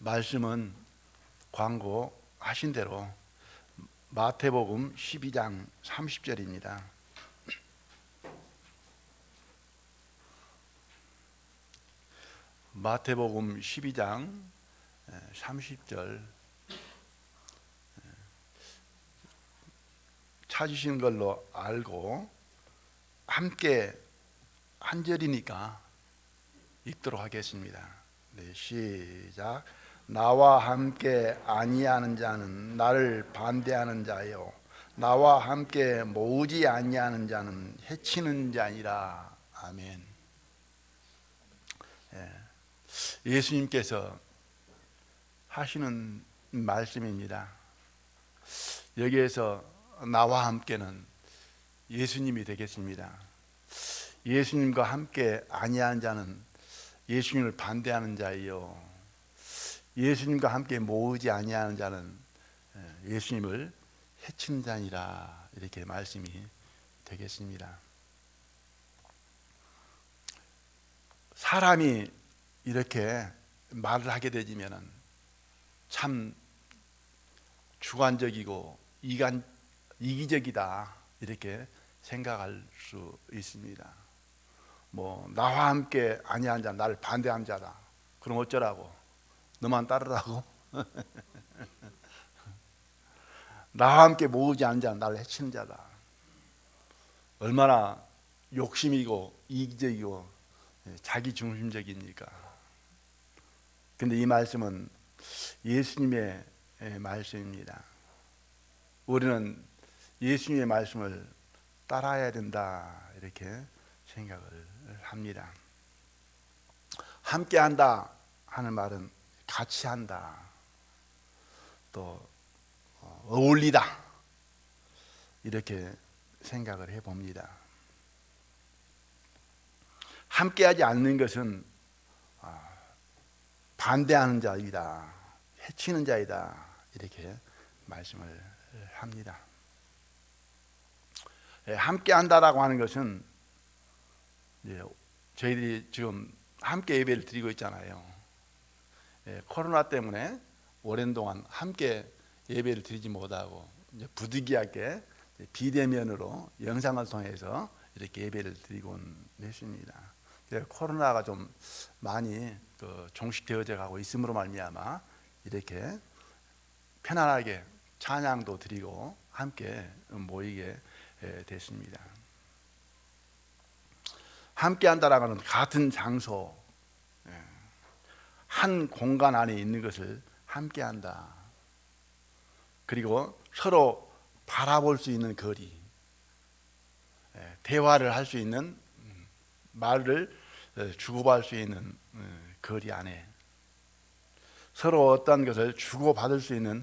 말씀은 광고하신 대로 마태복음 12장 30절입니다. 마태복음 12장 30절 찾으신 걸로 알고 함께 한 절이니까 읽도록 하겠습니다. 네, 시작. 나와 함께 아니하는 자는 나를 반대하는 자요, 나와 함께 모으지 아니하는 자는 해치는 자니라. 아멘. 예수님께서 하시는 말씀입니다. 여기에서 나와 함께는 예수님이 되겠습니다. 예수님과 함께 아니하는 자는 예수님을 반대하는 자이요, 예수님과 함께 모으지 아니하는 자는 예수님을 해치는 자니라. 이렇게 말씀이 되겠습니다. 사람이 이렇게 말을 하게 되지면 참 주관적이고 이기적이다 이렇게 생각할 수 있습니다. 나와 함께 아니하는 자, 나를 반대하는 자다. 그럼 어쩌라고? 너만 따르라고? 나와 함께 모으지 않는 자는 나를 해치는 자다. 얼마나 욕심이고 이기적이고 자기 중심적입니까? 근데 이 말씀은 예수님의 말씀입니다. 우리는 예수님의 말씀을 따라야 된다 이렇게 생각을 합니다. 함께 한다 하는 말은 같이 한다, 또 어울리다 이렇게 생각을 해봅니다. 함께하지 않는 것은 반대하는 자이다, 해치는 자이다 이렇게 말씀을 합니다. 함께한다라고 하는 것은 저희들이 지금 함께 예배를 드리고 있잖아요. 코로나 때문에 오랜 동안 함께 예배를 드리지 못하고 부득이하게 비대면으로 영상을 통해서 이렇게 예배를 드리곤 했습니다. 코로나가 좀 많이 종식되어져 가고 있음으로 말미암아 이렇게 편안하게 찬양도 드리고 함께 모이게 됐습니다. 함께 한다라는 것은 같은 장소, 한 공간 안에 있는 것을 함께 한다. 그리고 서로 바라볼 수 있는 거리, 대화를 할 수 있는, 말을 주고받을 수 있는 거리 안에, 서로 어떤 것을 주고받을 수 있는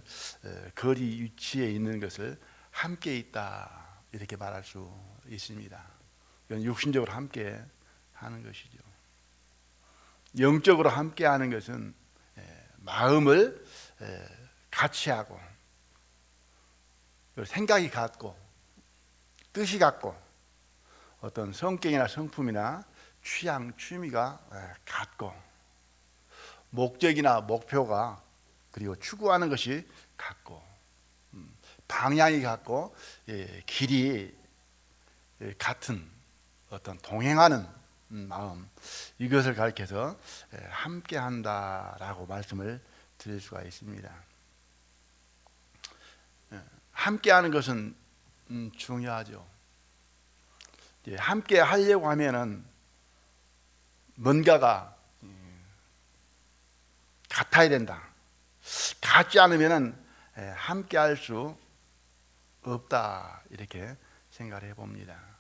거리 위치에 있는 것을 함께 있다 이렇게 말할 수 있습니다. 이건 육신적으로 함께 하는 것이죠. 영적으로 함께 하는 것은 마음을 같이 하고, 생각이 같고, 뜻이 같고, 어떤 성격이나 성품이나 취향, 취미가 같고, 목적이나 목표가 그리고 추구하는 것이 같고, 방향이 같고, 길이 같은 어떤 동행하는 마음, 이것을 가리켜서 함께 한다라고 말씀을 드릴 수가 있습니다. 함께 하는 것은 중요하죠. 함께 하려고 하면은 뭔가가 같아야 된다. 같지 않으면은 함께 할 수 없다 이렇게 생각을 해봅니다.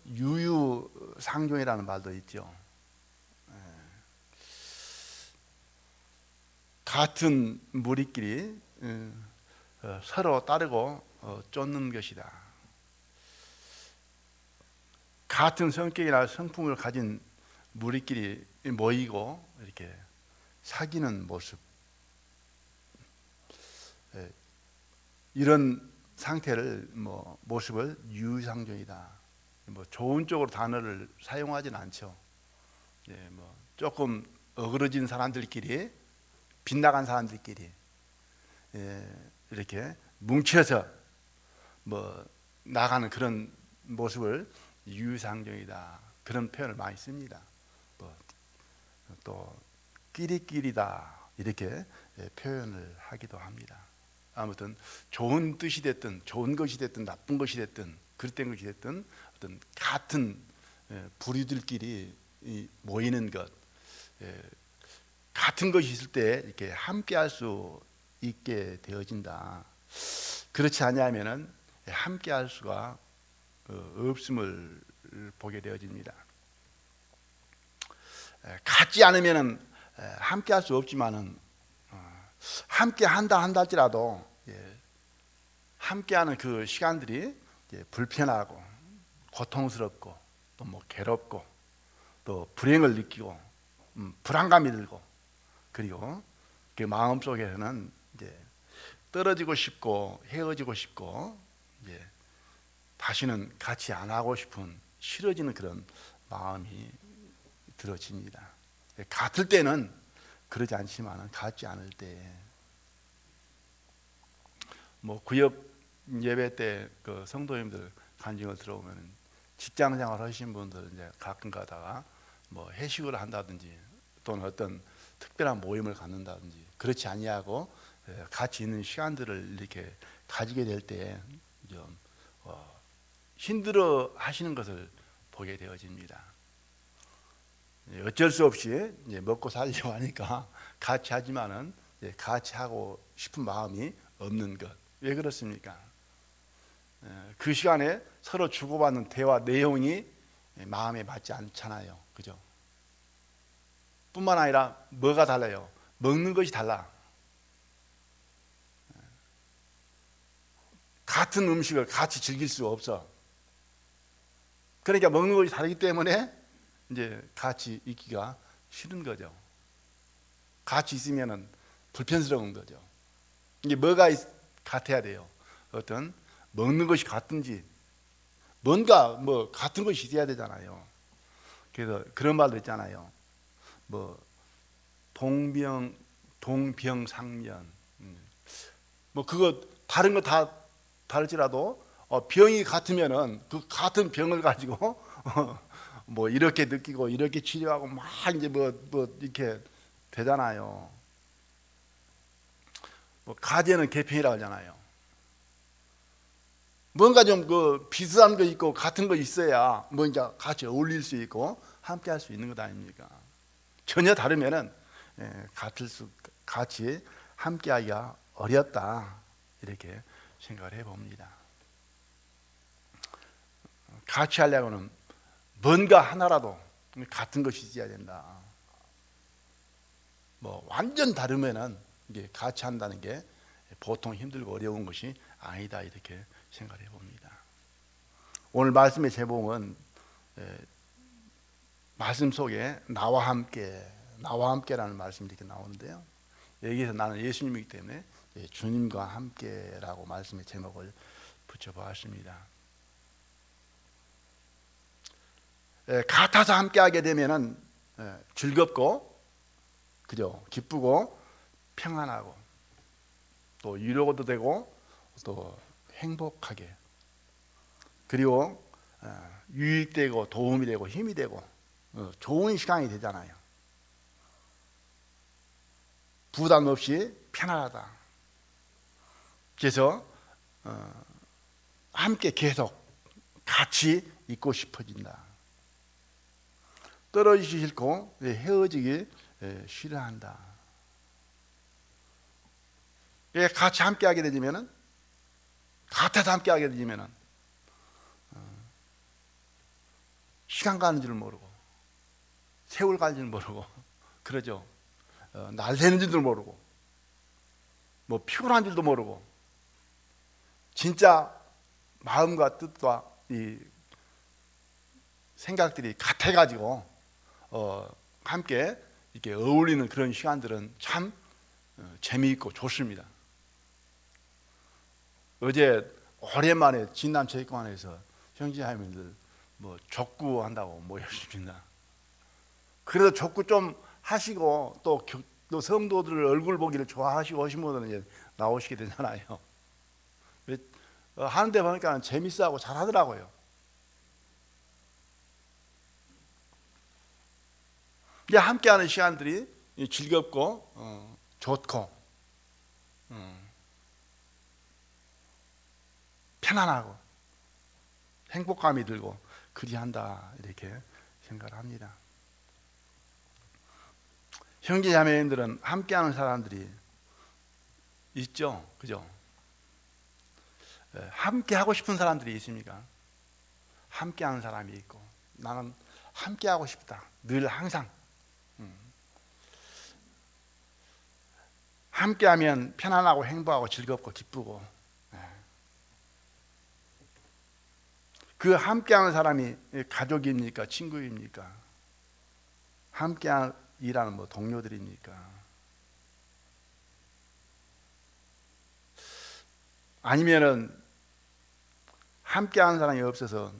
유유상종이라는 말도 있죠. 같은 무리끼리 서로 따르고 쫓는 것이다. 같은 성격이나 성품을 가진 무리끼리 모이고 이렇게 사귀는 모습, 이런 상태를 모습을 유유상종이다. 좋은 쪽으로 단어를 사용하진 않죠. 조금 어그러진 사람들끼리, 빗나간 사람들끼리 이렇게 뭉쳐서 뭐 나가는 그런 모습을 유유상종이다, 그런 표현을 많이 씁니다. 또 끼리끼리다 이렇게 표현을 하기도 합니다. 아무튼 좋은 뜻이 됐든 좋은 것이 됐든 나쁜 것이 됐든 그릇된 것이 됐든 어떤 같은 부류들끼리 모이는 것, 같은 것이 있을 때 이렇게 함께할 수 있게 되어진다. 그렇지 않냐면은 함께할 수가 없음을 보게 되어집니다. 같지 않으면은 함께할 수 없지만은 함께한다 할지라도 함께하는 그 시간들이 불편하고 고통스럽고 또 뭐 괴롭고 또 불행을 느끼고 불안감이 들고, 그리고 그 마음 속에서는 이제 떨어지고 싶고 헤어지고 싶고 다시는 같이 안 하고 싶은, 싫어지는 그런 마음이 들어집니다. 같을 때는 그러지 않지만 같지 않을 때, 뭐 구역 예배 때 그 성도님들 간증을 들어오면 직장 생활 하신 분들 이제 가끔 가다가 뭐 회식을 한다든지 또는 어떤 특별한 모임을 갖는다든지 그렇지 아니하고 같이 있는 시간들을 이렇게 가지게 될 때 좀 힘들어 하시는 것을 보게 되어집니다. 어쩔 수 없이 이제 먹고 살려고 하니까 같이 하지만은 같이 하고 싶은 마음이 없는 것. 왜 그렇습니까? 그 시간에 서로 주고받는 대화 내용이 마음에 맞지 않잖아요. 그죠? 뿐만 아니라 뭐가 달라요? 먹는 것이 달라. 같은 음식을 같이 즐길 수 없어. 그러니까 먹는 것이 다르기 때문에 이제 같이 있기가 싫은 거죠. 같이 있으면은 불편스러운 거죠. 이게 뭐가 같아야 돼요? 어떤 먹는 것이 같든지 뭔가 뭐 같은 것이 있어야 되잖아요. 그래서 그런 말도 있잖아요. 뭐 동병상련. 뭐 그거 다른 거 다 다를지라도 병이 같으면은 그 같은 병을 가지고 뭐 이렇게 느끼고 이렇게 치료하고 막 이제 뭐 이렇게 되잖아요. 뭐 가재는 개편이라고 하잖아요. 뭔가 좀 그 비슷한 거 있고 같은 거 있어야 뭐 이제 같이 어울릴 수 있고 함께 할 수 있는 것 아닙니까? 전혀 다르면은 같이 함께 하기가 어렵다, 이렇게 생각을 해봅니다. 같이 하려고는 뭔가 하나라도 같은 것이 있어야 된다. 뭐 완전 다르면은 이게 같이 한다는 게 보통 힘들고 어려운 것이 아니다, 이렇게 생각해 봅니다. 오늘 말씀의 제목은 말씀 속에 나와 함께라는 말씀이 이렇게 나오는데요. 여기서 나는 예수님이기 때문에 주님과 함께라고 말씀의 제목을 붙여보았습니다. 같아서 함께하게 되면은 즐겁고, 그죠? 기쁘고 평안하고 또 위로도 되고 또 행복하게, 그리고 유익되고 도움이 되고 힘이 되고 좋은 시간이 되잖아요. 부담 없이 편안하다. 그래서 함께 계속 같이 있고 싶어진다. 떨어지기 싫고 헤어지기 싫어한다. 같이 함께하게 되면은, 같아서 함께하게 되면은 시간 가는 줄 모르고 세월 가는 줄 모르고 그러죠. 날 새는 줄도 모르고 뭐 피곤한 줄도 모르고, 진짜 마음과 뜻과 이 생각들이 같아가지고 함께 이렇게 어울리는 그런 시간들은 참 재미있고 좋습니다. 어제 오랜만에 진남체육관에서 형제자매들 뭐 족구 한다고 모였습니다. 그래도 족구 좀 하시고 또 성도들 얼굴 보기를 좋아하시고 하신 분들은 이제 나오시게 되잖아요. 하는데 보니까 재밌어하고 잘하더라고요. 이제 함께하는 시간들이 즐겁고 좋고 편안하고 행복감이 들고 그리한다 이렇게 생각을 합니다. 형제 자매님들은 함께하는 사람들이 있죠, 그죠? 함께 하고 싶은 사람들이 있습니까? 함께하는 사람이 있고 나는 함께하고 싶다. 늘 항상 함께하면 편안하고 행복하고 즐겁고 기쁘고 그 함께하는 사람이 가족입니까? 친구입니까? 함께하는 일하는 동료들입니까? 아니면은 함께하는 사람이 없어서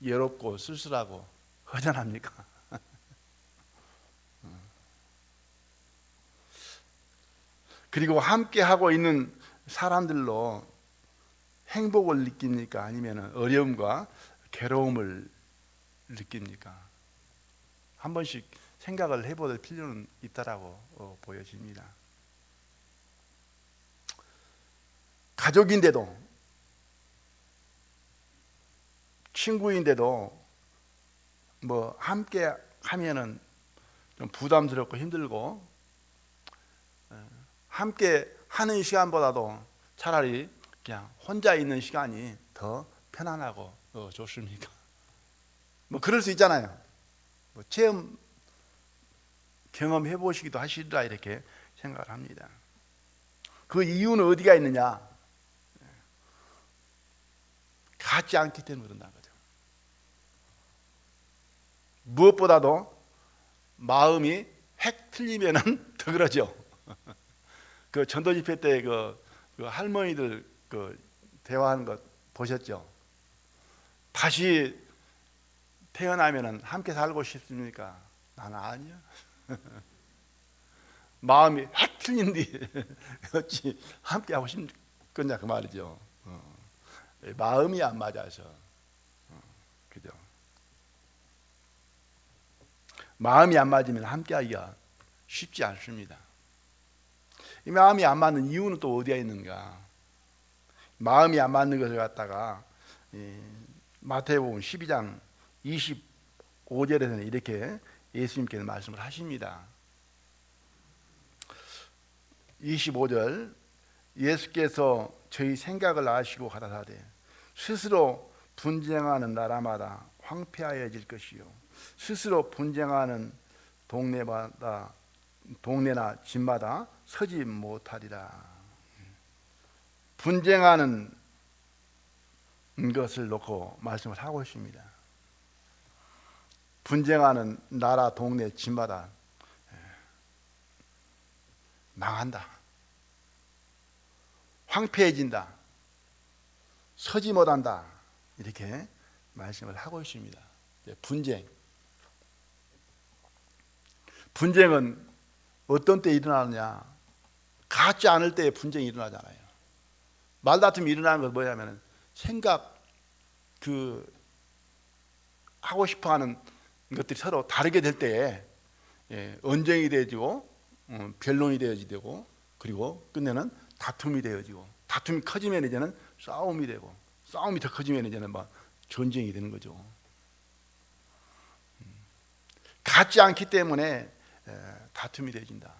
외롭고 쓸쓸하고 허전합니까? 그리고 함께하고 있는 사람들로 행복을 느낍니까? 아니면 어려움과 괴로움을 느낍니까? 한 번씩 생각을 해볼 필요는 있다라고 보여집니다. 가족인데도 친구인데도 함께 하면은 좀 부담스럽고 힘들고 함께 하는 시간보다도 차라리 그냥 혼자 있는 시간이 더 편안하고 좋습니까? 그럴 수 있잖아요. 경험해 보시기도 하시리라 이렇게 생각을 합니다. 그 이유는 어디가 있느냐? 같지 않기 때문에 그런다는 거죠. 무엇보다도 마음이 핵 틀리면은 더 그러죠. 그 전도 집회 때 그 할머니들 대화하는 거 보셨죠? 다시 태어나면은 함께 살고 싶습니까? 나는 아니야. 마음이 핵 틀린디 어찌 함께 하고 싶겠냐 그 말이죠. 마음이 안 맞아서 그죠? 마음이 안 맞으면 함께하기가 쉽지 않습니다. 이 마음이 안 맞는 이유는 또 어디에 있는가? 마음이 안 맞는 것을 갖다가 마태복음 12장 25절에서는 이렇게 예수님께서 말씀을 하십니다. 25절 예수께서 저희 생각을 아시고 가라사대 스스로 분쟁하는 나라마다 황폐하여질 것이요 스스로 분쟁하는 동네나 집마다 서지 못하리라. 분쟁하는 것을 놓고 말씀을 하고 있습니다. 분쟁하는 나라, 동네, 집마다 망한다. 황폐해진다. 서지 못한다. 이렇게 말씀을 하고 있습니다. 분쟁은 어떤 때 일어나느냐? 같지 않을 때 분쟁이 일어나잖아요. 말다툼이 일어나는 건 뭐냐면 생각 하고 싶어하는 것들이 서로 다르게 될 때에 언쟁이 되어지고 변론이 되어지고 그리고 끝내는 다툼이 되어지고 다툼이 커지면 이제는 싸움이 되고 싸움이 더 커지면 이제는 전쟁이 되는 거죠. 같지 않기 때문에 다툼이 되어진다.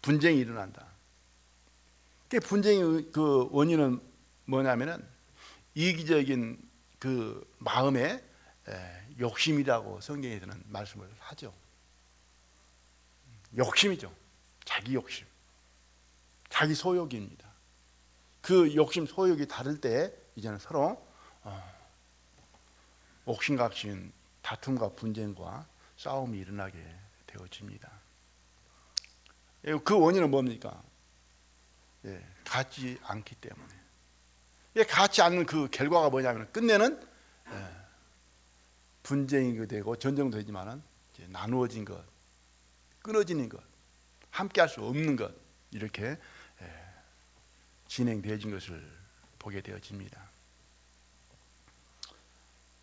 분쟁이 일어난다. 분쟁의 그 원인은 뭐냐면은 이기적인 그 마음의 욕심이라고 성경에서는 말씀을 하죠. 욕심이죠. 자기 욕심, 자기 소욕입니다. 그 욕심, 소욕이 다를 때 이제는 서로 옥신각신 다툼과 분쟁과 싸움이 일어나게 되어집니다. 그 원인은 뭡니까? 같지 않기 때문에. 같지 않는 그 결과가 뭐냐면 끝내는 분쟁이 되고 전쟁도 되지만은 이제 나누어진 것, 끊어지는 것, 함께할 수 없는 것, 이렇게 진행되어진 것을 보게 되어집니다.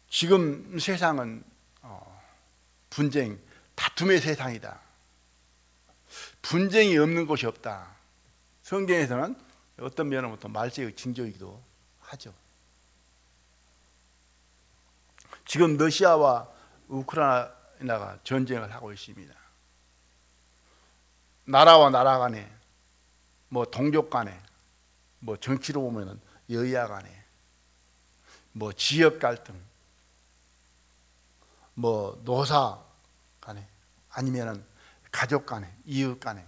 지금 세상은 분쟁, 다툼의 세상이다. 분쟁이 없는 곳이 없다. 성경에서는 어떤 면으로부터 말세의 징조이기도 하죠. 지금 러시아와 우크라이나가 전쟁을 하고 있습니다. 나라와 나라 간에, 뭐 동족 간에, 뭐 정치로 보면은 여야 간에, 뭐 지역 갈등, 뭐 노사 간에, 아니면은 가족 간에, 이웃 간에,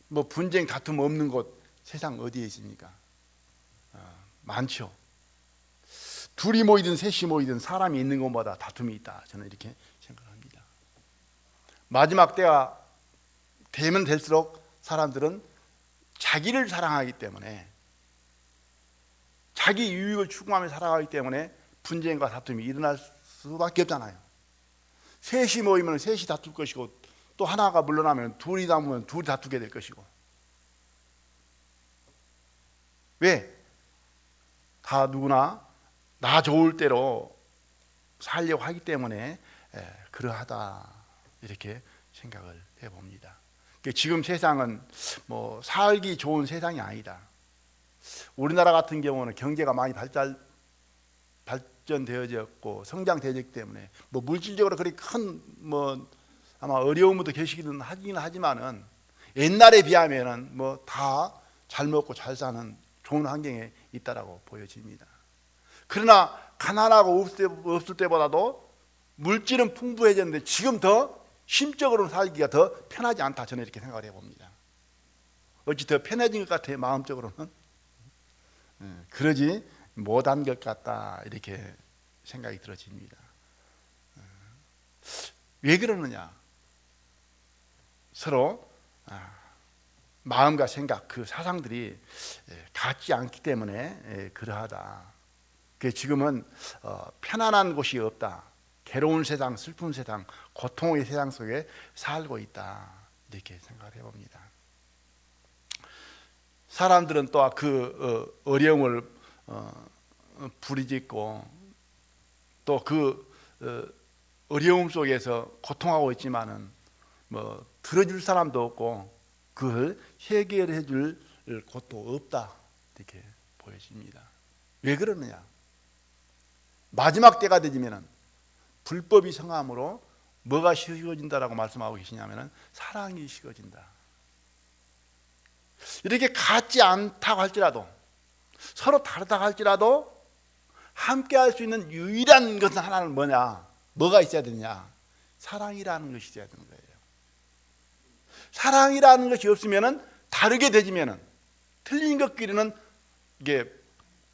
뭐 분쟁 다툼 없는 곳 세상 어디에 있습니까? 많죠. 둘이 모이든 셋이 모이든 사람이 있는 곳마다 다툼이 있다. 저는 이렇게 생각합니다. 마지막 때가 되면 될수록 사람들은 자기를 사랑하기 때문에, 자기 유익을 추구하며 살아가기 때문에 분쟁과 다툼이 일어날 수밖에 없잖아요. 셋이 모이면 셋이 다툴 것이고, 또 하나가 물러나면 둘이 남으면 둘이 다투게 될 것이고. 왜? 다 누구나 나 좋을 대로 살려고 하기 때문에 그러하다, 이렇게 생각을 해봅니다. 지금 세상은 뭐 살기 좋은 세상이 아니다. 우리나라 같은 경우는 경제가 많이 발전되어졌고 성장되었기 때문에 뭐 물질적으로 그렇게 큰 뭐 아마 어려움도 계시기는 하긴 하지만은, 옛날에 비하면은 뭐 다 잘 먹고 잘 사는 좋은 환경에 있다라고 보여집니다. 그러나 가난하고 없을 때보다도 물질은 풍부해졌는데 지금 더 심적으로 살기가 더 편하지 않다, 저는 이렇게 생각을 해봅니다. 어찌 더 편해진 것 같아요, 마음적으로는. 그러지 못한 것 같다, 이렇게 생각이 들어집니다. 왜 그러느냐? 서로 마음과 생각, 그 사상들이 같지 않기 때문에 그러하다. 지금은 편안한 곳이 없다. 괴로운 세상, 슬픈 세상, 고통의 세상 속에 살고 있다, 이렇게 생각을 해봅니다. 사람들은 또 그 어려움을 부리짓고, 또 그 어려움 속에서 고통하고 있지만은 뭐 들어줄 사람도 없고 그걸 해결해 줄 곳도 없다, 이렇게 보여집니다. 왜 그러느냐? 마지막 때가 되지면은 불법이 성함으로 뭐가 식어진다라고 말씀하고 계시냐면은 사랑이 식어진다. 이렇게 같지 않다고 할지라도, 서로 다르다고 할지라도 함께 할 수 있는 유일한 것은 하나는 뭐냐? 뭐가 있어야 되느냐? 사랑이라는 것이 있어야 되는 거예요. 사랑이라는 것이 없으면은, 다르게 되지면은, 틀린 것끼리는 이게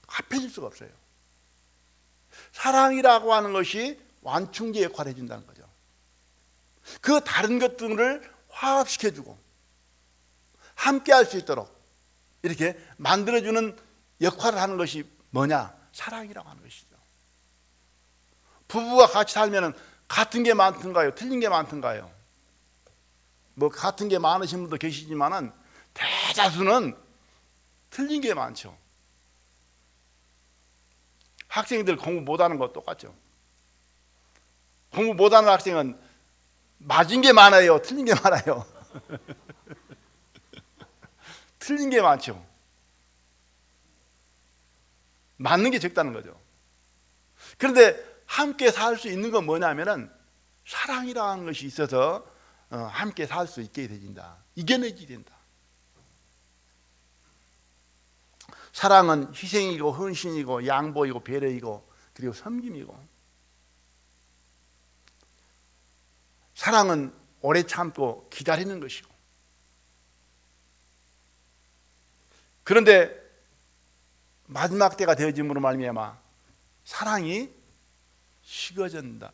합해질 수가 없어요. 사랑이라고 하는 것이 완충제 역할을 해준다는 거죠. 그 다른 것들을 화합시켜주고 함께 할 수 있도록 이렇게 만들어주는 역할을 하는 것이 뭐냐? 사랑이라고 하는 것이죠. 부부가 같이 살면 같은 게 많던가요? 틀린 게 많던가요? 뭐 같은 게 많으신 분도 계시지만은 대다수는 틀린 게 많죠. 학생들 공부 못하는 거 똑같죠. 공부 못하는 학생은 맞은 게 많아요, 틀린 게 많아요? 틀린 게 많죠. 맞는 게 적다는 거죠. 그런데 함께 살 수 있는 건 뭐냐면은 사랑이라는 것이 있어서 함께 살 수 있게 되진다. 이겨내지 된다. 사랑은 희생이고 헌신이고 양보이고 배려이고 그리고 섬김이고, 사랑은 오래 참고 기다리는 것이고. 그런데 마지막 때가 되어짐으로 말미암아 사랑이 식어진다.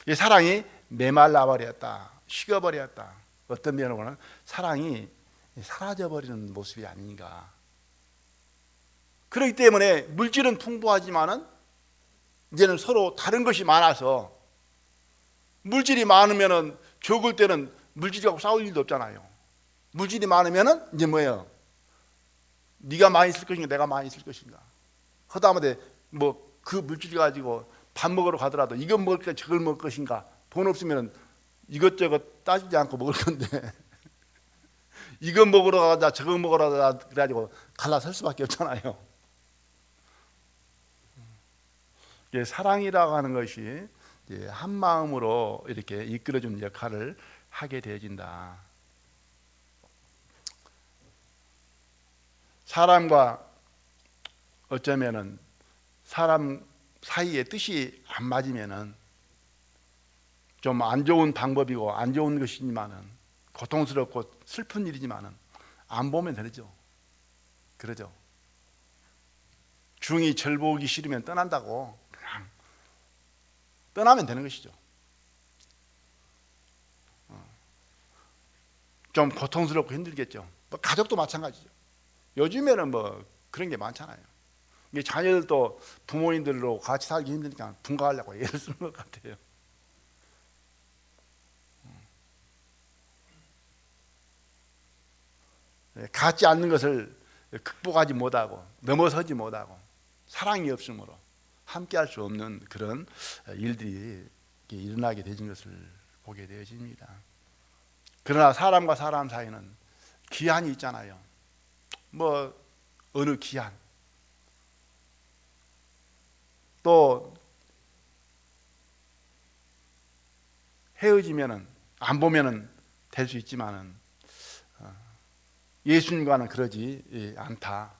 이 사랑이 메말라 버렸다, 식어버렸다. 어떤 면으로는 사랑이 사라져버리는 모습이 아닌가. 그렇기 때문에 물질은 풍부하지만은 이제는 서로 다른 것이 많아서 물질이 많으면은 적을 때는 물질하고 싸울 일도 없잖아요. 물질이 많으면은 이제 뭐예요? 네가 많이 쓸 것인가 내가 많이 쓸 것인가. 허다못해 뭐 그 물질 가지고 밥 먹으러 가더라도 이거 먹을 까 저걸 먹을 것인가. 돈 없으면 이것저것 따지지 않고 먹을 건데 이거 먹으러 가자 저거 먹으러 가자 그래가지고 갈라설 수밖에 없잖아요. 사랑이라고 하는 것이 한 마음으로 이렇게 이끌어주는 역할을 하게 되어진다. 사람과 어쩌면은 사람 사이에 뜻이 안 맞으면은 좀 안 좋은 방법이고 안 좋은 것이지만은 고통스럽고 슬픈 일이지만은 안 보면 되죠. 그러죠. 중이 절 보기 싫으면 떠난다고 그냥 떠나면 되는 것이죠. 좀 고통스럽고 힘들겠죠. 뭐 가족도 마찬가지죠. 요즘에는 뭐 그런 게 많잖아요. 자녀들도 부모님들로 같이 살기 힘드니까 분가하려고 애를 쓰는 것 같아요. 같지 않는 것을 극복하지 못하고 넘어서지 못하고 사랑이 없으므로 함께할 수 없는 그런 일들이 일어나게 되는 것을 보게 되어집니다. 그러나 사람과 사람 사이는 기한이 있잖아요. 뭐 어느 기한 또 헤어지면은 안 보면은 될 수 있지만은 예수님과는 그러지 않다.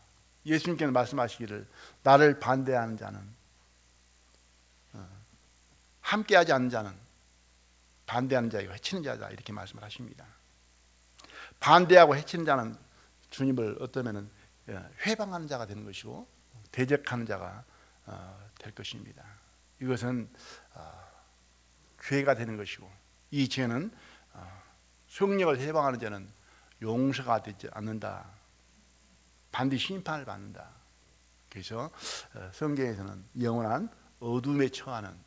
예수님께서 말씀하시기를 나를 반대하는 자는 함께하지 않는 자는 반대하는 자이고 해치는 자다 이렇게 말씀을 하십니다. 반대하고 해치는 자는 주님을 어떠면은 회방하는 자가 되는 것이고 대적하는 자가 될 것입니다. 이것은 죄가 되는 것이고 이 죄는 성령을 해방하는 자는 용서가 되지 않는다. 반드시 심판을 받는다. 그래서 성경에서는 영원한 어둠에 처하는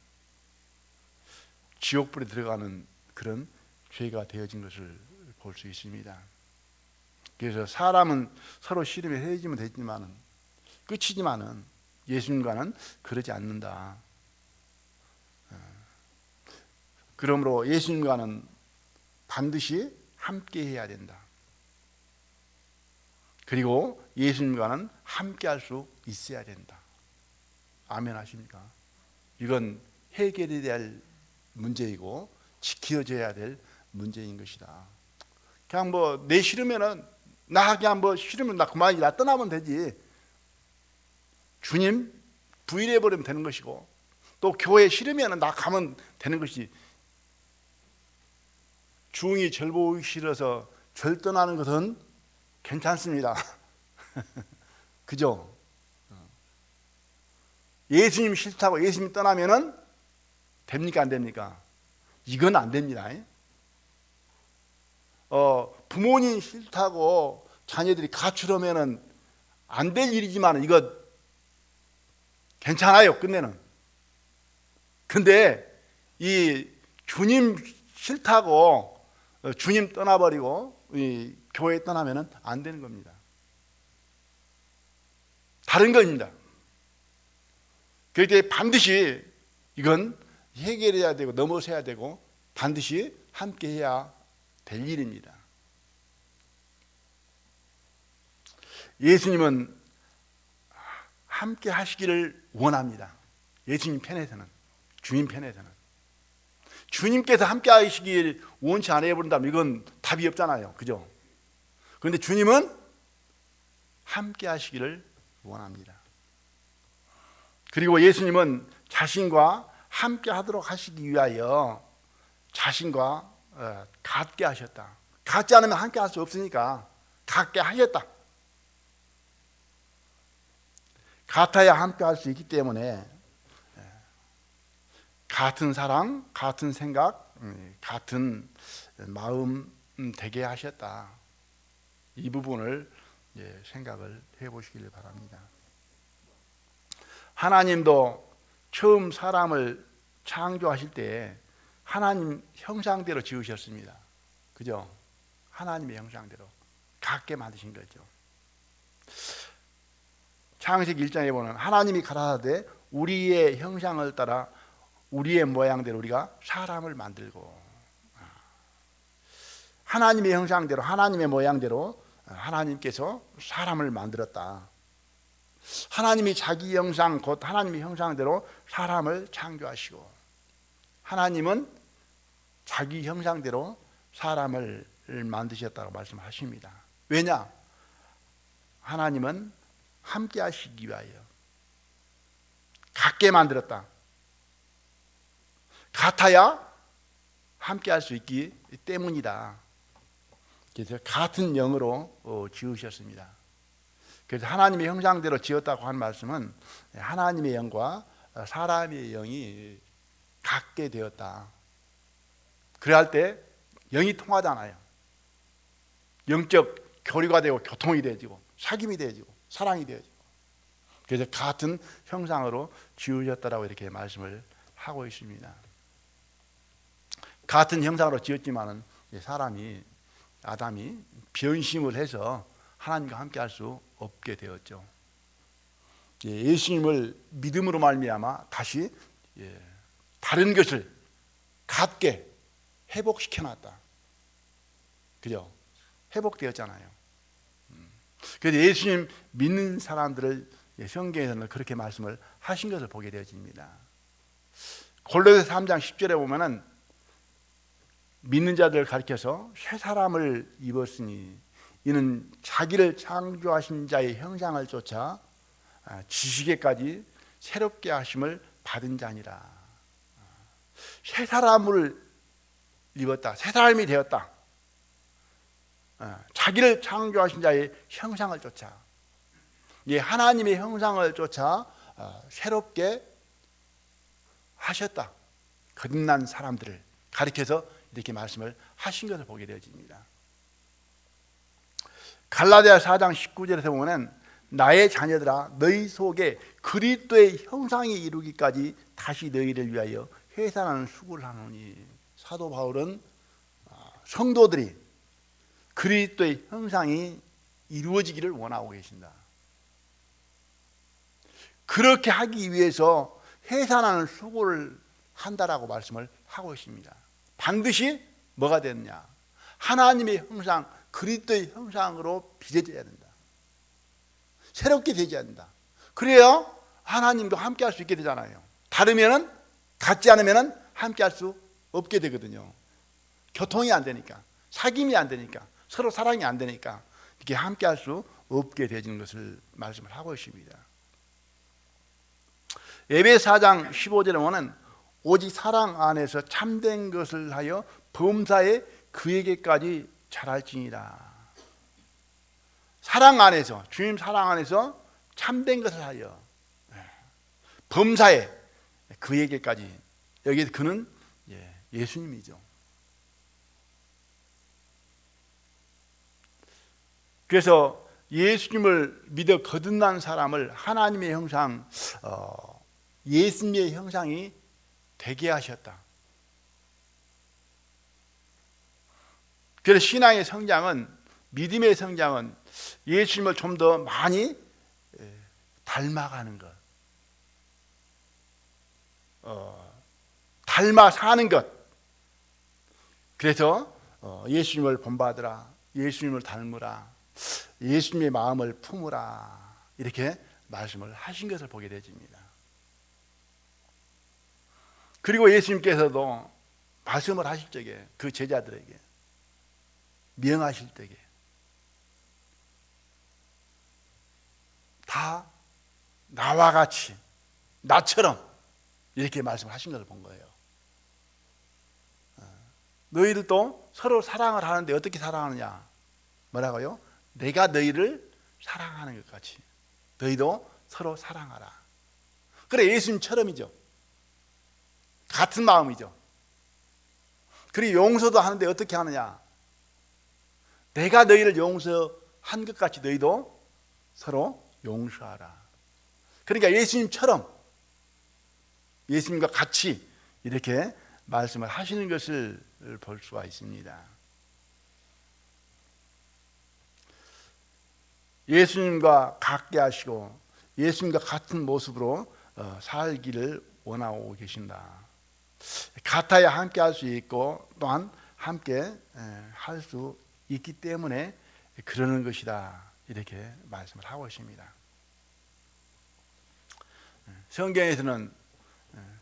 지옥불에 들어가는 그런 죄가 되어진 것을 볼 수 있습니다. 그래서 사람은 서로 씨름에 헤어지면 되지만은 끝이지만은 예수님과는 그러지 않는다. 그러므로 예수님과는 반드시 함께 해야 된다. 그리고 예수님과는 함께 할 수 있어야 된다. 아멘 하십니까? 이건 해결이 될 문제이고 지켜져야 될 문제인 것이다. 그냥 뭐 내 싫으면은 나 그냥 뭐 싫으면 나 그만이 나 떠나면 되지. 주님 부인해 버리면 되는 것이고 또 교회 싫으면은 나 가면 되는 것이. 중이 절 보기 싫어서 절 떠나는 것은 괜찮습니다. 그죠? 예수님 싫다고 예수님 떠나면은 됩니까 안 됩니까? 이건 안 됩니다. 부모님 싫다고 자녀들이 가출하면은 안 될 일이지만 이거 괜찮아요 끝내는. 근데 이 주님 싫다고 주님 떠나버리고 이 교회 떠나면은 안 되는 겁니다. 다른 겁니다. 그럴 때 반드시 이건 해결해야 되고 넘어서야 되고 반드시 함께 해야 될 일입니다. 예수님은 함께 하시기를 원합니다. 예수님 편에서는, 주님 편에서는. 주님께서 함께 하시길 원치 않아 버린다면 이건 답이 없잖아요. 그죠? 그런데 주님은 함께 하시기를 원합니다. 그리고 예수님은 자신과 함께 하도록 하시기 위하여 자신과 같게 하셨다. 같지 않으면 함께 할 수 없으니까 같게 하셨다. 같아야 함께 할 수 있기 때문에 같은 사랑, 같은 생각, 같은 마음 되게 하셨다. 이 부분을 생각을 해보시길 바랍니다. 하나님도 처음 사람을 창조하실 때 하나님 형상대로 지으셨습니다. 그죠? 하나님의 형상대로 같게 만드신 거죠. 창세기 1장에 보면 하나님이 가라사대 우리의 형상을 따라 우리의 모양대로 우리가 사람을 만들고, 하나님의 형상대로 하나님의 모양대로 하나님께서 사람을 만들었다. 하나님이 자기 형상 곧 하나님의 형상대로 사람을 창조하시고, 하나님은 자기 형상대로 사람을 만드셨다고 말씀하십니다. 왜냐? 하나님은 함께 하시기 위하여 같게 만들었다. 같아야 함께 할 수 있기 때문이다. 그래서 같은 영으로 지으셨습니다. 그래서 하나님의 형상대로 지었다고 하는 말씀은 하나님의 영과 사람의 영이 같게 되었다. 그래야 할 때 영이 통하잖아요. 영적 교류가 되고 교통이 되어지고 사귐이 되어지고 사랑이 되어지고, 그래서 같은 형상으로 지으셨다라고 이렇게 말씀을 하고 있습니다. 같은 형상으로 지었지만은 사람이 아담이 변심을 해서 하나님과 함께 할 수 없게 되었죠. 예수님을 믿음으로 말미암아 다시 다른 것을 같게 회복시켜 놨다. 그죠? 회복되었잖아요. 그래서 예수님 믿는 사람들을 성경에서는 그렇게 말씀을 하신 것을 보게 되어집니다. 골로새 3장 10절에 보면은 믿는 자들을 가리켜서 새 사람을 입었으니 이는 자기를 창조하신 자의 형상을 쫓아 지식에까지 새롭게 하심을 받은 자니라. 새 사람을 입었다. 새 사람이 되었다. 자기를 창조하신 자의 형상을 쫓아, 하나님의 형상을 쫓아 새롭게 하셨다. 거듭난 사람들을 가리켜서 이렇게 말씀을 하신 것을 보게 되어집니다. 갈라디아 4장 19절에서 보면 나의 자녀들아 너희 속에 그리스도의 형상이 이루기까지 다시 너희를 위하여 회사하는 수고를 하노니. 사도 바울은 성도들이 그리스도의 형상이 이루어지기를 원하고 계신다. 그렇게 하기 위해서 해산하는 수고를 한다라고 말씀을 하고 있습니다. 반드시 뭐가 되느냐? 하나님의 형상, 그리스도의 형상으로 빚어져야 된다. 새롭게 되지 않는다. 그래야 하나님도 함께 할 수 있게 되잖아요. 다르면은, 같지 않으면은 함께 할 수 없게 되거든요. 교통이 안 되니까, 사귐이 안 되니까, 서로 사랑이 안 되니까 이렇게 함께 할 수 없게 되는 것을 말씀을 하고 있습니다. 에베소 4장 15절에 보면 오직 사랑 안에서 참된 것을 하여 범사에 그에게까지 자랄지니라. 사랑 안에서, 주님 사랑 안에서 참된 것을 하여 범사에 그에게까지. 여기서 그는 예수님이죠. 그래서 예수님을 믿어 거듭난 사람을 하나님의 형상, 예수님의 형상이 되게 하셨다. 그래서 신앙의 성장은, 믿음의 성장은 예수님을 좀 더 많이 닮아가는 것, 닮아 사는 것. 그래서 예수님을 본받으라, 예수님을 닮으라, 예수님의 마음을 품으라, 이렇게 말씀을 하신 것을 보게 되집니다. 그리고 예수님께서도 말씀을 하실 적에 그 제자들에게 명하실 때에 다 나와 같이, 나처럼 이렇게 말씀하신 것을 본 거예요. 너희들도 서로 사랑을 하는데 어떻게 사랑하느냐? 뭐라고요? 내가 너희를 사랑하는 것 같이 너희도 서로 사랑하라. 그래, 예수님처럼이죠. 같은 마음이죠. 그리고 용서도 하는데 어떻게 하느냐? 내가 너희를 용서한 것 같이 너희도 서로 용서하라. 그러니까 예수님처럼, 예수님과 같이 이렇게 말씀을 하시는 것을 볼 수가 있습니다. 예수님과 같게 하시고 예수님과 같은 모습으로 살기를 원하고 계신다. 같아야 함께 할 수 있고 또한 함께 할 수 있기 때문에 그러는 것이다. 이렇게 말씀을 하고 있습니다. 성경에서는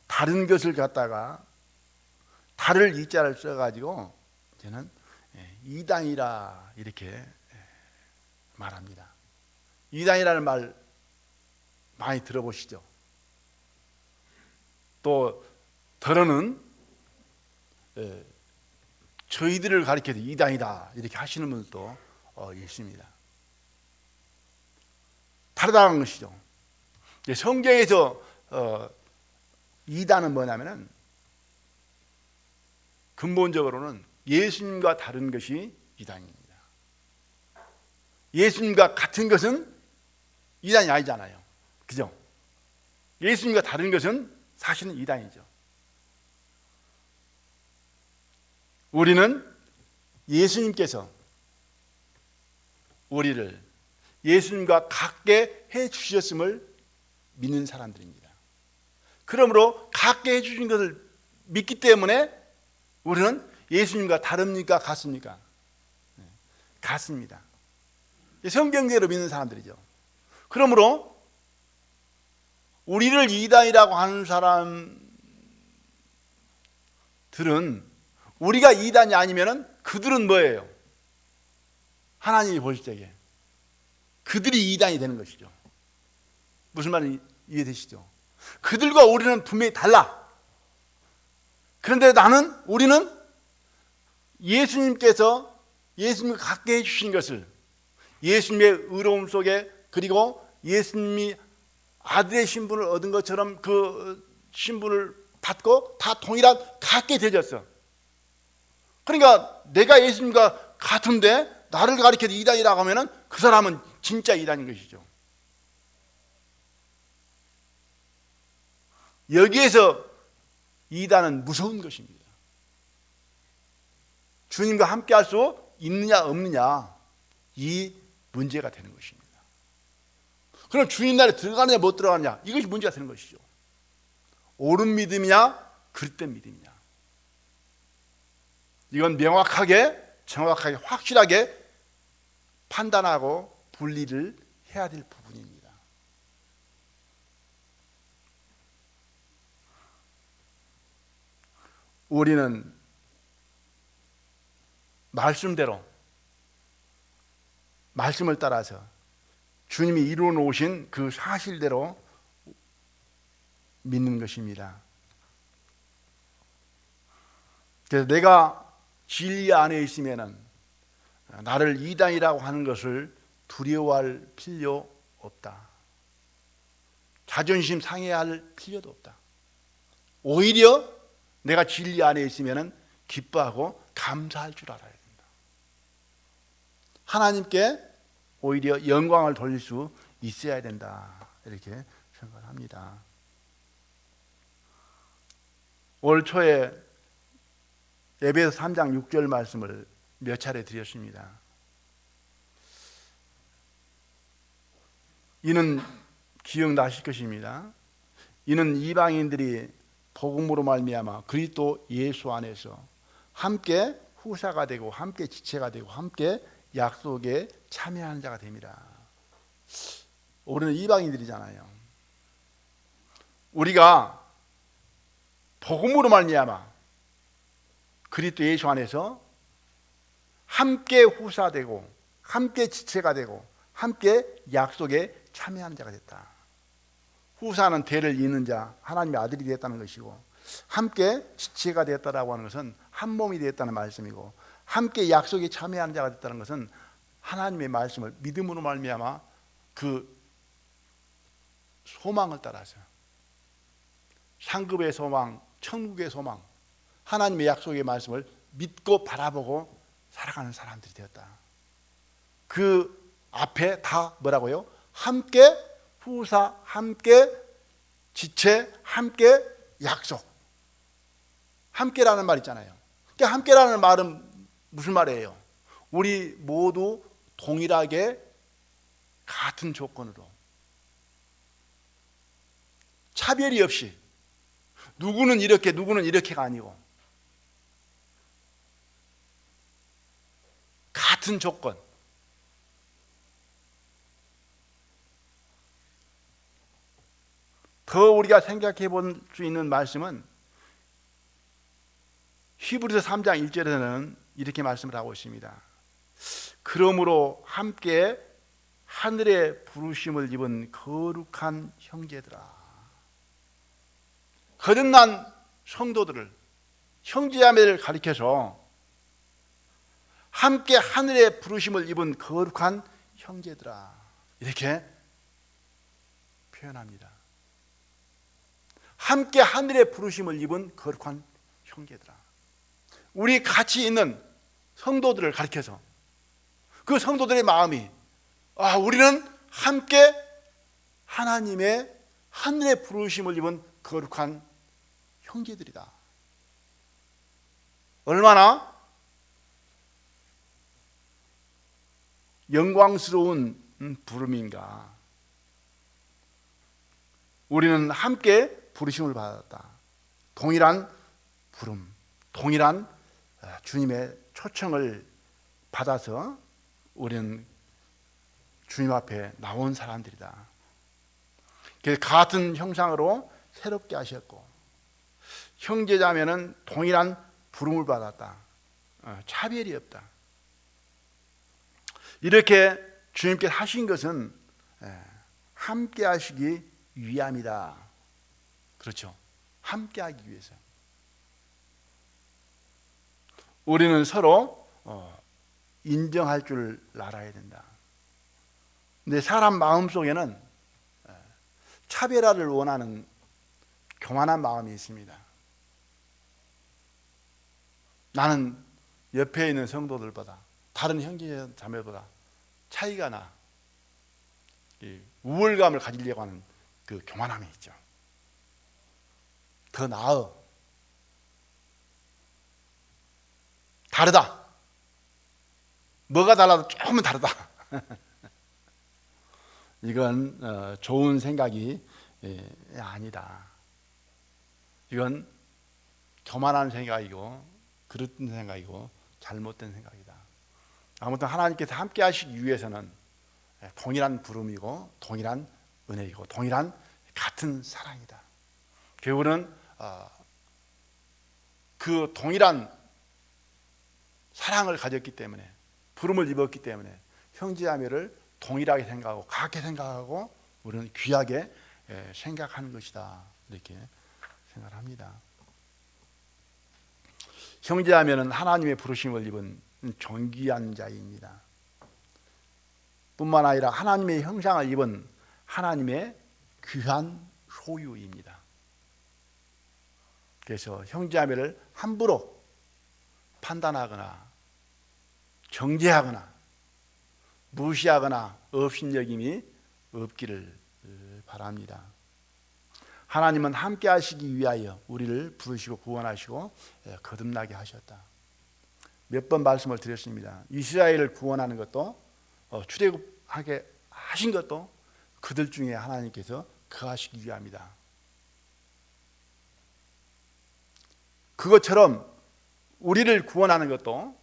다른 것을 갖다가 다를 이자를 써가지고 저는 이단이라 이렇게 말합니다. 이단이라는 말 많이 들어보시죠? 또 더러는 저희들을 가리켜서 이단이다 이렇게 하시는 분도 있습니다. 다르다는 것이죠. 성경에서 이단은 뭐냐면은 근본적으로는 예수님과 다른 것이 이단입니다. 예수님과 같은 것은 이단이 아니잖아요. 그죠? 예수님과 다른 것은 사실은 이단이죠. 우리는 예수님께서 우리를 예수님과 같게 해 주셨음을 믿는 사람들입니다. 그러므로 같게 해 주신 것을 믿기 때문에 우리는 예수님과 다릅니까? 같습니까? 같습니다. 성경대로 믿는 사람들이죠. 그러므로 우리를 이단이라고 하는 사람들은 우리가 이단이 아니면은 그들은 뭐예요? 하나님이 보실 때에 그들이 이단이 되는 것이죠. 무슨 말인지 이해되시죠? 그들과 우리는 분명히 달라. 그런데 우리는 예수님께서 예수님과 같게 해주신 것을 예수님의 의로움 속에 그리고 예수님이 아들의 신분을 얻은 것처럼 그 신분을 받고 다 동일한 같게 되졌어. 그러니까 내가 예수님과 같은데 나를 가리켜서 이단이라고 하면은 그 사람은 진짜 이단인 것이죠. 여기에서 이단은 무서운 것입니다. 주님과 함께 할 수 있느냐 없느냐 이 문제가 되는 것입니다. 그럼 주님 나라에 들어가느냐 못 들어가느냐 이것이 문제가 되는 것이죠. 옳은 믿음이냐 그릇된 믿음이냐 이건 명확하게 정확하게 확실하게 판단하고 분리를 해야 될 부분입니다. 우리는 말씀대로 말씀을 따라서 주님이 이루어 놓으신 그 사실대로 믿는 것입니다. 그래서 내가 진리 안에 있으면은 나를 이단이라고 하는 것을 두려워할 필요 없다. 자존심 상해할 필요도 없다. 오히려 내가 진리 안에 있으면은 기뻐하고 감사할 줄 알아야 된다. 하나님께 오히려 영광을 돌릴 수 있어야 된다. 이렇게 생각합니다. 올 초에 에베소 3장 6절 말씀을 몇 차례 드렸습니다. 이는 기억나실 것입니다. 이는 이방인들이 복음으로 말미암아 그리스도 예수 안에서 함께 후사가 되고 함께 지체가 되고 함께 약속에 참여하는 자가 됩니다. 우리는 이방인들이잖아요. 우리가 복음으로 말미암아 그리스도 예수 안에서 함께 후사되고 함께 지체가 되고 함께 약속에 참여하는 자가 됐다. 후사는 대를 잇는 자, 하나님의 아들이 되었다는 것이고 함께 지체가 되었다라고 하는 것은 한 몸이 되었다는 말씀이고 함께 약속에 참여하는 자가 됐다는 것은 하나님의 말씀을 믿음으로 말미암아 그 소망을 따라서 상급의 소망, 천국의 소망, 하나님의 약속의 말씀을 믿고 바라보고 살아가는 사람들이 되었다. 그 앞에 다 뭐라고요? 함께 후사, 함께 지체, 함께 약속, 함께라는 말 있잖아요. 그러니까 함께라는 말은 무슨 말이에요? 우리 모두 동일하게 같은 조건으로 차별이 없이 누구는 이렇게 누구는 이렇게가 아니고 같은 조건. 더 우리가 생각해 볼 수 있는 말씀은 히브리서 3장 1절에는 이렇게 말씀을 하고 있습니다. 그러므로 함께 하늘의 부르심을 입은 거룩한 형제들아. 거듭난 성도들을, 형제자매를 가리켜서 함께 하늘의 부르심을 입은 거룩한 형제들아, 이렇게 표현합니다. 함께 하늘의 부르심을 입은 거룩한 형제들아. 우리 같이 있는 성도들을 가리켜서 그 성도들의 마음이, 우리는 함께 하나님의 하늘의 부르심을 입은 거룩한 형제들이다. 얼마나 영광스러운 부름인가. 우리는 함께 부르심을 받았다. 동일한 부름, 동일한 주님의 초청을 받아서 우리는 주님 앞에 나온 사람들이다. 같은 형상으로 새롭게 하셨고, 형제자매는 동일한 부름을 받았다. 차별이 없다. 이렇게 주님께 하신 것은 함께 하시기 위함이다. 그렇죠. 함께 하기 위해서. 우리는 서로 인정할 줄 알아야 된다. 근데 사람 마음속에는 차별화를 원하는 교만한 마음이 있습니다. 나는 옆에 있는 성도들보다, 다른 형제 자매보다 차이가 나. 우월감을 가지려고 하는 그 교만함이 있죠. 더 나아. 다르다. 뭐가 달라도 조금은 다르다. 이건 좋은 생각이 아니다. 이건 교만한 생각이고 그릇된 생각이고 잘못된 생각이다. 아무튼 하나님께서 함께 하시기 위해서는 동일한 부름이고 동일한 은혜이고 동일한 같은 사랑이다. 결국은 그 동일한 사랑을 가졌기 때문에, 부름을 입었기 때문에 형제자매를 동일하게 생각하고 같게 생각하고 우리는 귀하게 생각하는 것이다. 이렇게 생각합니다. 형제자매는 하나님의 부르심을 입은 존귀한 자입니다. 뿐만 아니라 하나님의 형상을 입은 하나님의 귀한 소유입니다. 그래서 형제자매를 함부로 판단하거나 정죄하거나 무시하거나 업신여김이 없기를 바랍니다. 하나님은 함께 하시기 위하여 우리를 부르시고 구원하시고 거듭나게 하셨다. 몇 번 말씀을 드렸습니다. 이스라엘을 구원하는 것도 출애굽하게 하신 것도 그들 중에 하나님께서 거하시기 위함이다. 그것처럼 우리를 구원하는 것도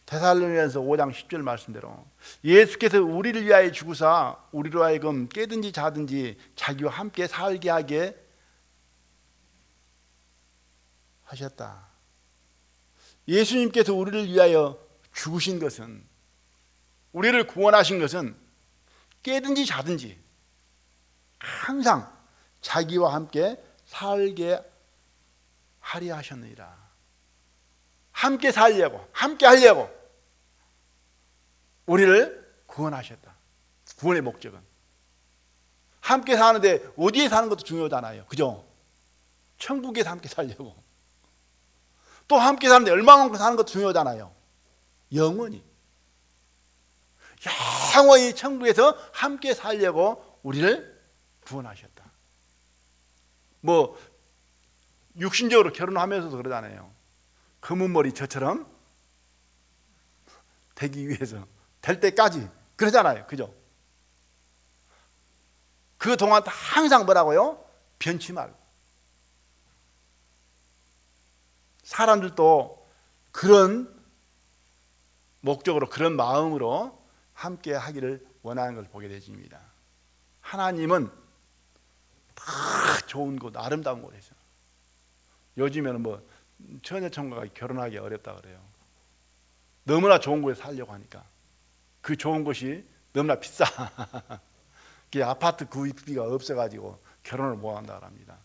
데살로니가서 5장 10절 말씀대로 예수께서 우리를 위하여 죽으사 우리로 하여금 깨든지 자든지 자기와 함께 살게 하게 하셨다. 예수님께서 우리를 위하여 죽으신 것은, 우리를 구원하신 것은 깨든지 자든지 항상 자기와 함께 살게 하려 하셨느니라. 함께 살려고, 함께 하려고 우리를 구원하셨다. 구원의 목적은 함께 사는데 어디에 사는 것도 중요하잖아요. 그죠? 천국에서 함께 살려고. 또 함께 사는데 얼마만큼 사는 것도 중요하잖아요. 영원히 천국에서 함께 살려고 우리를 구원하셨다. 육신적으로 결혼하면서도 그러잖아요. 검은 머리 저처럼 되기 위해서 될 때까지 그러잖아요. 그죠? 그 동안 항상 뭐라고요? 변치 말고. 사람들도 그런 목적으로, 그런 마음으로 함께 하기를 원하는 걸 보게 되십니다. 하나님은 다 좋은 곳, 아름다운 곳에서. 요즘에는 뭐 처녀청과가 결혼하기 어렵다 그래요. 너무나 좋은 곳에 살려고 하니까. 그 좋은 곳이 너무나 비싸. 아파트 구입비가 없어가지고 결혼을 못 한다고 합니다.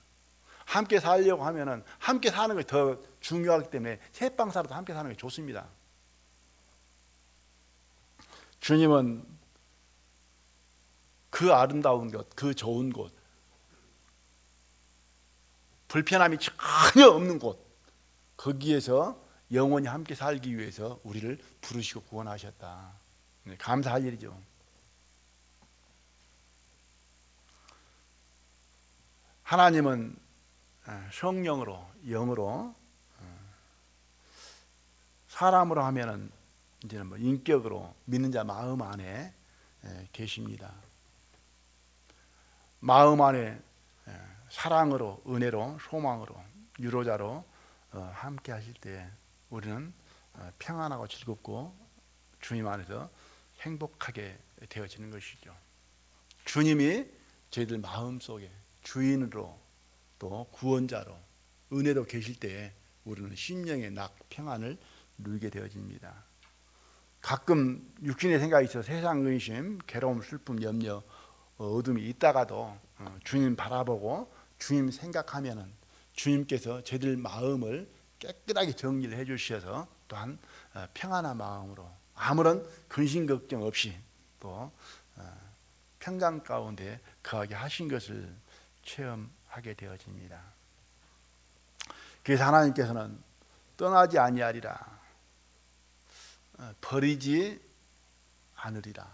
함께 살려고 하면은 함께 사는 것이 더 중요하기 때문에 새빵 살아도 함께 사는 게 좋습니다. 주님은 그 아름다운 곳, 그 좋은 곳, 불편함이 전혀 없는 곳, 거기에서 영원히 함께 살기 위해서 우리를 부르시고 구원하셨다. 감사할 일이죠. 하나님은 성령으로, 영으로, 사람으로 하면은 이제는 뭐 인격으로 믿는 자 마음 안에 계십니다. 마음 안에 사랑으로, 은혜로, 소망으로, 유로자로 함께 하실 때 우리는 평안하고 즐겁고 주님 안에서 행복하게 되어지는 것이죠. 주님이 저희들 마음속에 주인으로 또 구원자로 은혜로 계실 때에 우리는 심령의 평안을 누리게 되어집니다. 가끔 육신의 생각이 있어 세상 근심, 괴로움, 슬픔, 염려, 어둠이 있다가도 주님 바라보고 주님 생각하면은 주님께서 저희들 마음을 깨끗하게 정리를 해 주셔서 또한 평안한 마음으로 아무런 근심 걱정 없이 또 평강 가운데 거하게 하신 것을 체험하게 되어집니다. 그래서 하나님께서는 떠나지 아니하리라, 버리지 않으리라,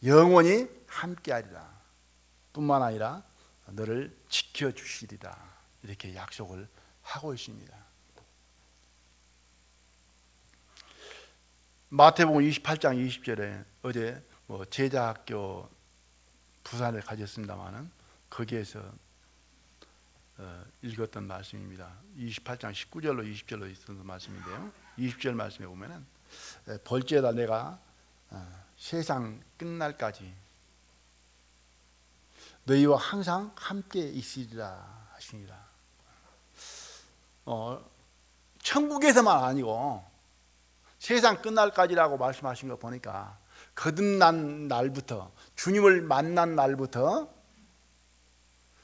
영원히 함께하리라, 뿐만 아니라 너를 지켜주시리라, 이렇게 약속을 하고 있습니다. 마태복음 28장 20절에 어제 제자학교 부산을 가졌습니다마는 거기에서 읽었던 말씀입니다. 28장 19절로 20절로 있었던 말씀인데요. 20절 말씀에 보면은 볼지어다 내가 세상 끝날까지 너희와 항상 함께 있으리라 하시니라. 천국에서만 아니고 세상 끝날까지라고 말씀하신 거 보니까 거듭난 날부터, 주님을 만난 날부터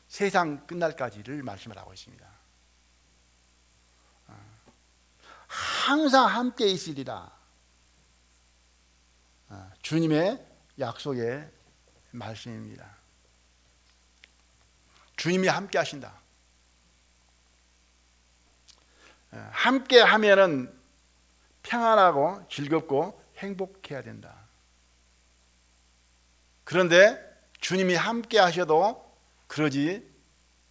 세상 끝날까지를 말씀을 하고 있습니다. 항상 함께 있으리라. 주님의 약속의 말씀입니다. 주님이 함께 하신다. 함께 하면은 평안하고 즐겁고 행복해야 된다. 그런데 주님이 함께 하셔도 그러지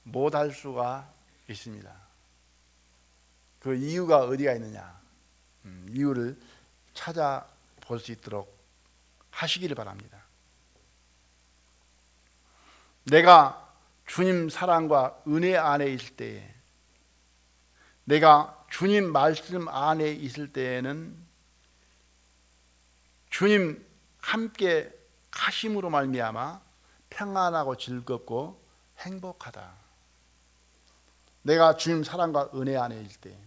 못할 수가 있습니다. 그 이유가 어디가 있느냐? 이유를 찾아볼 수 있도록 하시기를 바랍니다. 내가 주님 사랑과 은혜 안에 있을 때에, 내가 주님 말씀 안에 있을 때에는 주님 함께 하심으로 말미암아 평안하고 즐겁고 행복하다. 내가 주님 사랑과 은혜 안에 있을 때,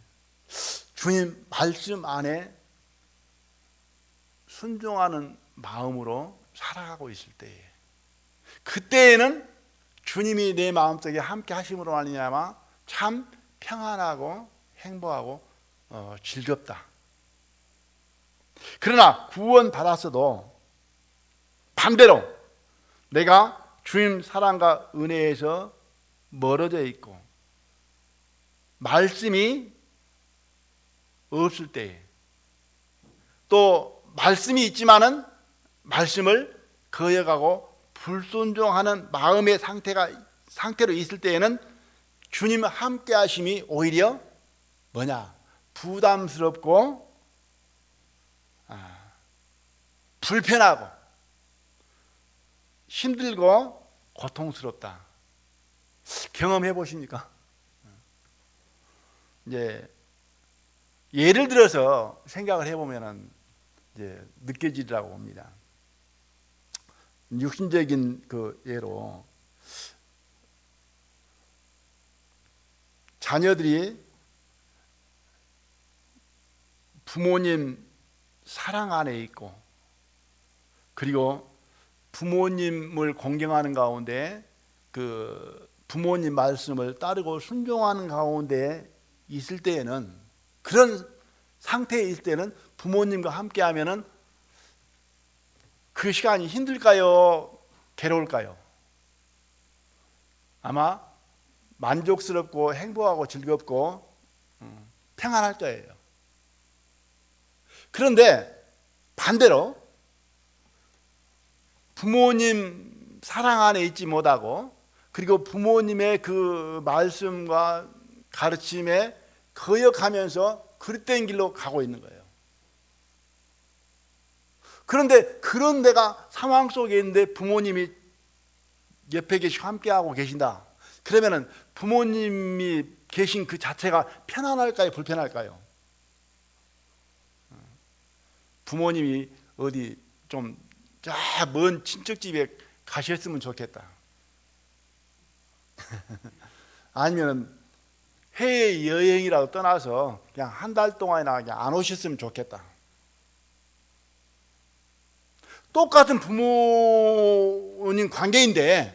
주님 말씀 안에 순종하는 마음으로 살아가고 있을 때에, 그때에는 주님이 내 마음속에 함께 하심으로 말미암아 참 평안하고 행복하고 즐겁다. 그러나 구원 받았어도 반대로 내가 주님 사랑과 은혜에서 멀어져 있고 말씀이 없을 때에, 또 말씀이 있지만은 말씀을 거역하고 불순종하는 마음의 상태로 있을 때에는 주님 함께 하심이 오히려 뭐냐? 부담스럽고 불편하고 힘들고 고통스럽다. 경험해 보십니까? 이제 예를 들어서 생각을 해보면 이제 느껴지더라고 봅니다. 육신적인 그 예로 자녀들이 부모님 사랑 안에 있고, 그리고 부모님을 공경하는 가운데 그 부모님 말씀을 따르고 순종하는 가운데 있을 때에는, 그런 상태에 있을 때는 부모님과 함께 하면은 그 시간이 힘들까요? 괴로울까요? 아마 만족스럽고 행복하고 즐겁고 평안할 거예요. 그런데 반대로 부모님 사랑 안에 있지 못하고, 그리고 부모님의 그 말씀과 가르침에 거역하면서 그릇된 길로 가고 있는 거예요. 그런데 그런 내가 상황 속에 있는데 부모님이 옆에 계시고 함께하고 계신다. 그러면은 부모님이 계신 그 자체가 편안할까요? 불편할까요? 부모님이 어디 좀 먼 친척집에 가셨으면 좋겠다. 아니면 해외 여행이라도 떠나서 그냥 한 달 동안이나 그냥 안 오셨으면 좋겠다. 똑같은 부모님 관계인데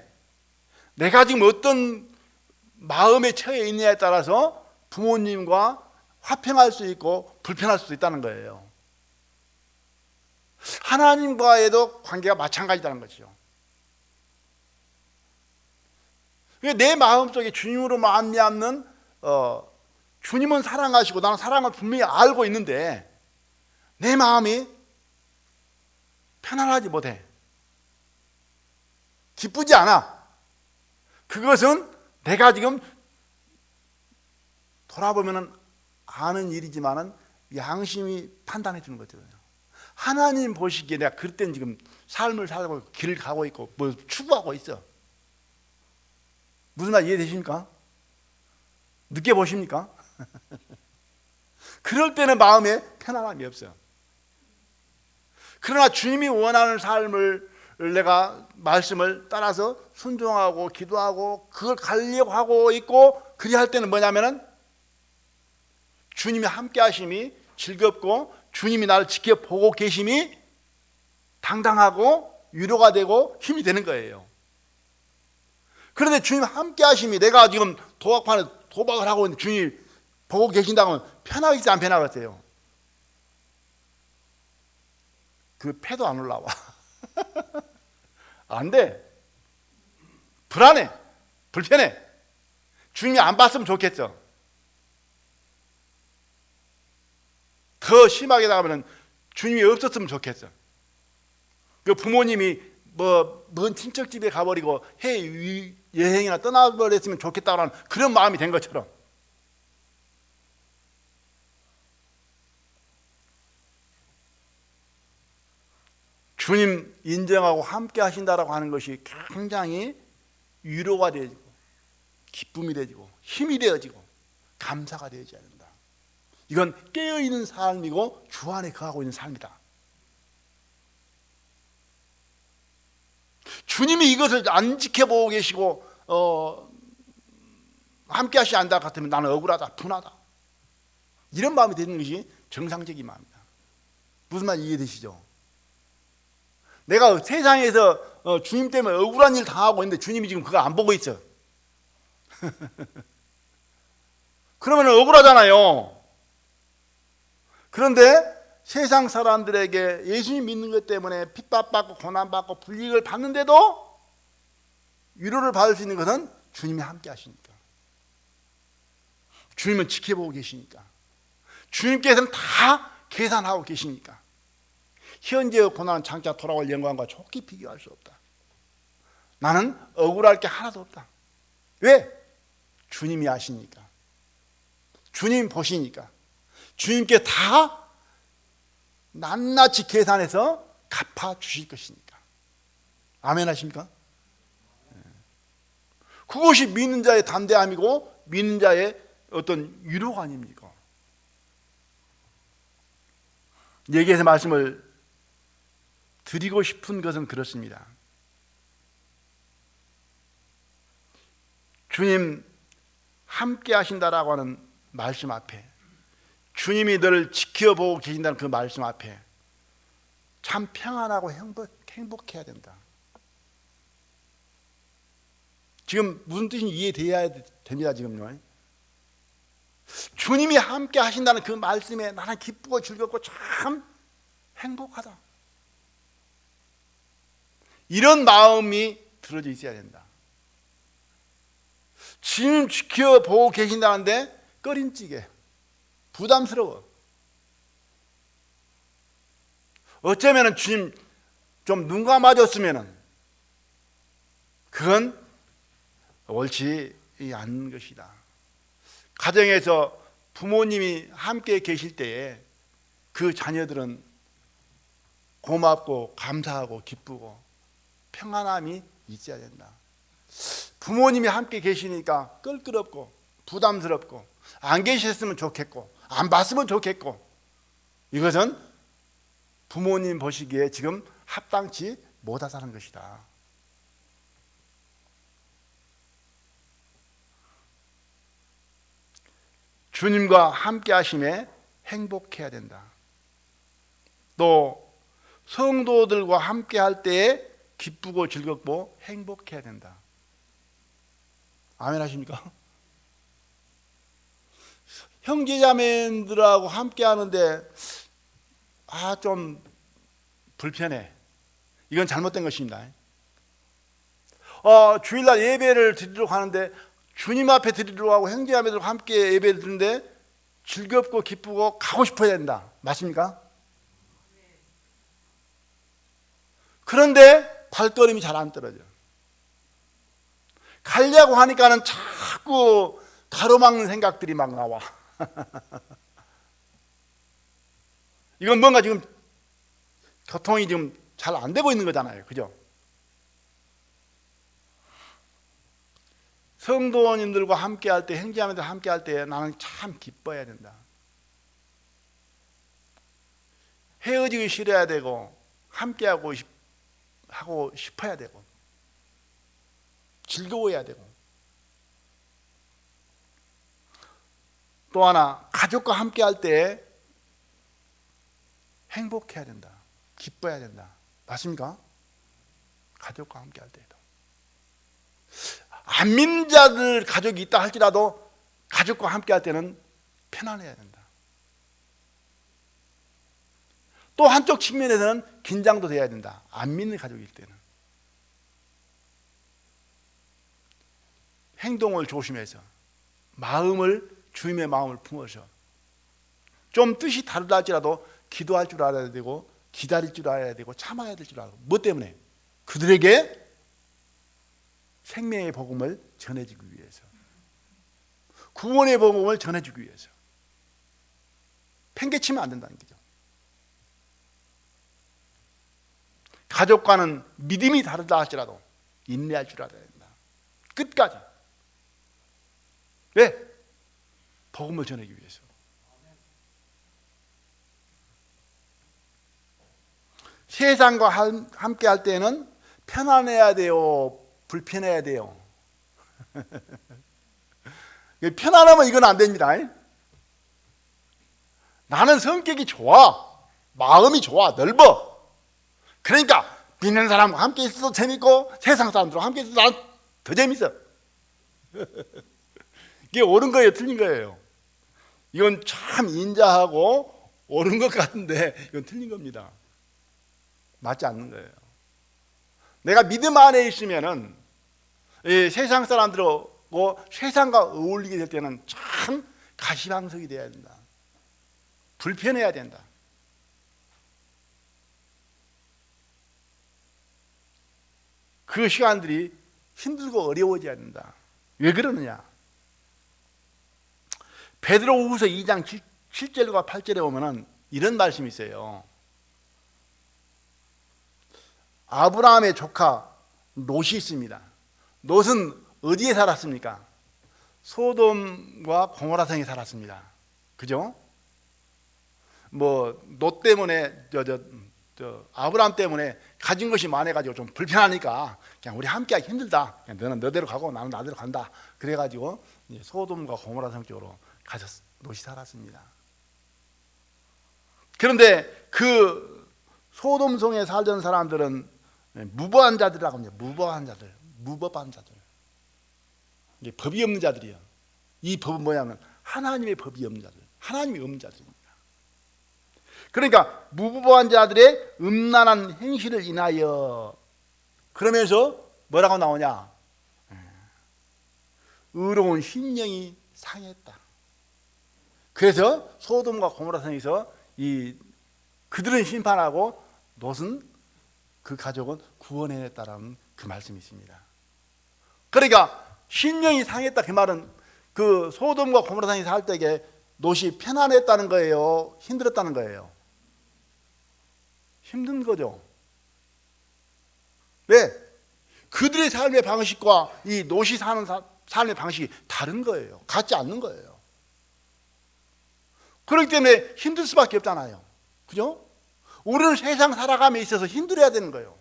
내가 지금 어떤 마음에 처해 있느냐에 따라서 부모님과 화평할 수 있고 불편할 수도 있다는 거예요. 하나님과의도 관계가 마찬가지라는 거죠. 내 마음속에 주님으로 말미암는 주님은 사랑하시고 나는 사랑을 분명히 알고 있는데 내 마음이 편안하지 못해. 기쁘지 않아. 그것은 내가 지금 돌아보면 아는 일이지만은 양심이 판단해 주는 거거든요. 하나님 보시기에 내가 그때는 지금 삶을 살고 길을 가고 있고 뭐 추구하고 있어. 무슨 말 이해되십니까? 느껴보십니까? 그럴 때는 마음에 편안함이 없어요. 그러나 주님이 원하는 삶을 내가 말씀을 따라서 순종하고 기도하고 그걸 가려고 하고 있고, 그리 할 때는 뭐냐면은 주님이 함께 하심이 즐겁고 주님이 나를 지켜보고 계심이 당당하고 위로가 되고 힘이 되는 거예요. 그런데 주님 함께 하심이, 내가 지금 도박판에 도박을 하고 있는데 주님이 보고 계신다고 하면 편하겠지 안 편하겠어요? 그 패도 안 올라와. 안 돼. 불안해. 불편해. 주님이 안 봤으면 좋겠어. 더 심하게 나가면 주님이 없었으면 좋겠어. 그 부모님이 먼 친척집에 가버리고 해외 여행이나 떠나버렸으면 좋겠다라는 그런 마음이 된 것처럼, 주님 인정하고 함께 하신다라고 하는 것이 굉장히 위로가 되어지고 기쁨이 되어지고 힘이 되어지고 감사가 되어져야 된다. 이건 깨어있는 삶이고 주 안에 거하고 있는 삶이다. 주님이 이것을 안 지켜보고 계시고 함께 하시지 않다 같으면 나는 억울하다, 분하다, 이런 마음이 되는 것이 정상적인 마음이다. 무슨 말 이해되시죠? 내가 세상에서 주님 때문에 억울한 일 당하고 있는데 주님이 지금 그거 안 보고 있어. 그러면 억울하잖아요. 그런데 세상 사람들에게 예수님 믿는 것 때문에 핍박받고 고난받고 불이익을 받는데도 위로를 받을 수 있는 것은 주님이 함께 하시니까, 주님은 지켜보고 계시니까, 주님께서는 다 계산하고 계시니까 현재의 고난은 장차 돌아올 영광과 좋게 비교할 수 없다. 나는 억울할 게 하나도 없다. 왜? 주님이 아시니까, 주님 보시니까, 주님께 다 낱낱이 계산해서 갚아 주실 것이니까. 아멘 하십니까? 그것이 믿는 자의 담대함이고 믿는 자의 어떤 유로가 아닙니까? 여기에서 말씀을 드리고 싶은 것은 그렇습니다. 주님 함께 하신다라고 하는 말씀 앞에, 주님이 너를 지켜보고 계신다는 그 말씀 앞에 참 평안하고 행복해야 된다. 지금 무슨 뜻인지 이해돼야 됩니다. 지금요. 주님이 함께 하신다는 그 말씀에 나는 기쁘고 즐겁고 참 행복하다, 이런 마음이 들어져 있어야 된다. 주님 지켜보고 계신다는데 꺼림직해, 부담스러워. 어쩌면 주님 좀 눈 감아줬으면 그건 옳지 않는 것이다. 가정에서 부모님이 함께 계실 때에 그 자녀들은 고맙고 감사하고 기쁘고 평안함이 있어야 된다. 부모님이 함께 계시니까 껄끄럽고 부담스럽고 안 계셨으면 좋겠고 안 봤으면 좋겠고, 이것은 부모님 보시기에 지금 합당치 못하다는 것이다. 주님과 함께 하심에 행복해야 된다. 또 성도들과 함께 할 때에 기쁘고 즐겁고 행복해야 된다. 아멘 하십니까? 형제자매들하고 함께 하는데 좀 불편해. 이건 잘못된 것입니다. 주일날 예배를 드리러 가는데 주님 앞에 드리러 가고 형제자매들과 함께 예배를 드리는데 즐겁고 기쁘고 가고 싶어야 된다. 맞습니까? 그런데 발걸음이 잘 안 떨어져. 가려고 하니까는 자꾸 가로막는 생각들이 막 나와. 이건 뭔가 지금 교통이 지금 잘 안 되고 있는 거잖아요. 그죠? 성도님들과 함께 할 때, 형제자매들 함께 할 때 나는 참 기뻐해야 된다. 헤어지기 싫어야 되고 함께 하고 싶어야 되고 즐거워야 되고, 또 하나 가족과 함께 할 때 행복해야 된다. 기뻐해야 된다. 맞습니까? 가족과 함께 할 때도. 안 믿는 자들 가족이 있다 할지라도 가족과 함께 할 때는 편안해야 된다. 또 한쪽 측면에서는 긴장도 돼야 된다. 안 믿는 가족일 때는 행동을 조심해서 주님의 마음을 품어서 좀 뜻이 다르다 할지라도 기도할 줄 알아야 되고 기다릴 줄 알아야 되고 참아야 될 줄 알고. 뭐 때문에? 그들에게 생명의 복음을 전해주기 위해서, 구원의 복음을 전해주기 위해서. 팽개치면 안 된다는 거죠. 가족과는 믿음이 다르다 할지라도 인내할 줄 알아야 된다. 끝까지. 왜? 복음을 전하기 위해서. 세상과 함께 할 때는 편안해야 돼요? 불편해야 돼요? 편안하면 이건 안 됩니다. 나는 성격이 좋아, 마음이 좋아, 넓어. 그러니까 믿는 사람과 함께 있어도 재밌고 세상 사람들과 함께 있어도 나는 더 재밌어. 이게 옳은 거예요, 틀린 거예요? 이건 참 인자하고 옳은 것 같은데 이건 틀린 겁니다. 맞지 않는 거예요. 내가 믿음 안에 있으면은 세상 사람들하고 세상과 어울리게 될 때는 참 가시방석이 돼야 된다. 불편해야 된다. 그 시간들이 힘들고 어려워져야 된다. 왜 그러느냐? 베드로후서 2장 7절과 8절에 보면은 이런 말씀이 있어요. 아브라함의 조카 롯이 있습니다. 롯은 어디에 살았습니까? 소돔과 고모라 성에 살았습니다. 그죠? 롯 때문에 아브라함 때문에 가진 것이 많아가지고 좀 불편하니까 그냥 우리 함께하기 힘들다. 그냥 너는 너대로 가고 나는 나대로 간다. 그래가지고 소돔과 고모라 성 쪽으로 가서 롯이 살았습니다. 그런데 그 소돔성에 살던 사람들은 무법한 자들이라고 합니다. 무법한 자들. 이게 법이 없는 자들이요. 이 법은 뭐냐면 하나님의 법이 없는 자들, 하나님이 없는 자들입니다. 그러니까 무법한 자들의 음란한 행실을 인하여, 그러면서 뭐라고 나오냐? 의로운 심령이 상했다. 그래서 소돔과 고모라 성에서 그들은 심판하고 롯은 그 가족은 구원해냈다라는 그 말씀이 있습니다. 그러니까 심령이 상했다, 그 말은 그 소돔과 고모라 성에 살 때에 롯이 편안했다는 거예요? 힘들었다는 거예요? 힘든 거죠. 왜? 그들의 삶의 방식과 이 롯이 사는 삶의 방식이 다른 거예요. 같지 않는 거예요. 그렇기 때문에 힘들 수밖에 없잖아요. 그죠? 우리는 세상 살아감에 있어서 힘들어야 되는 거예요.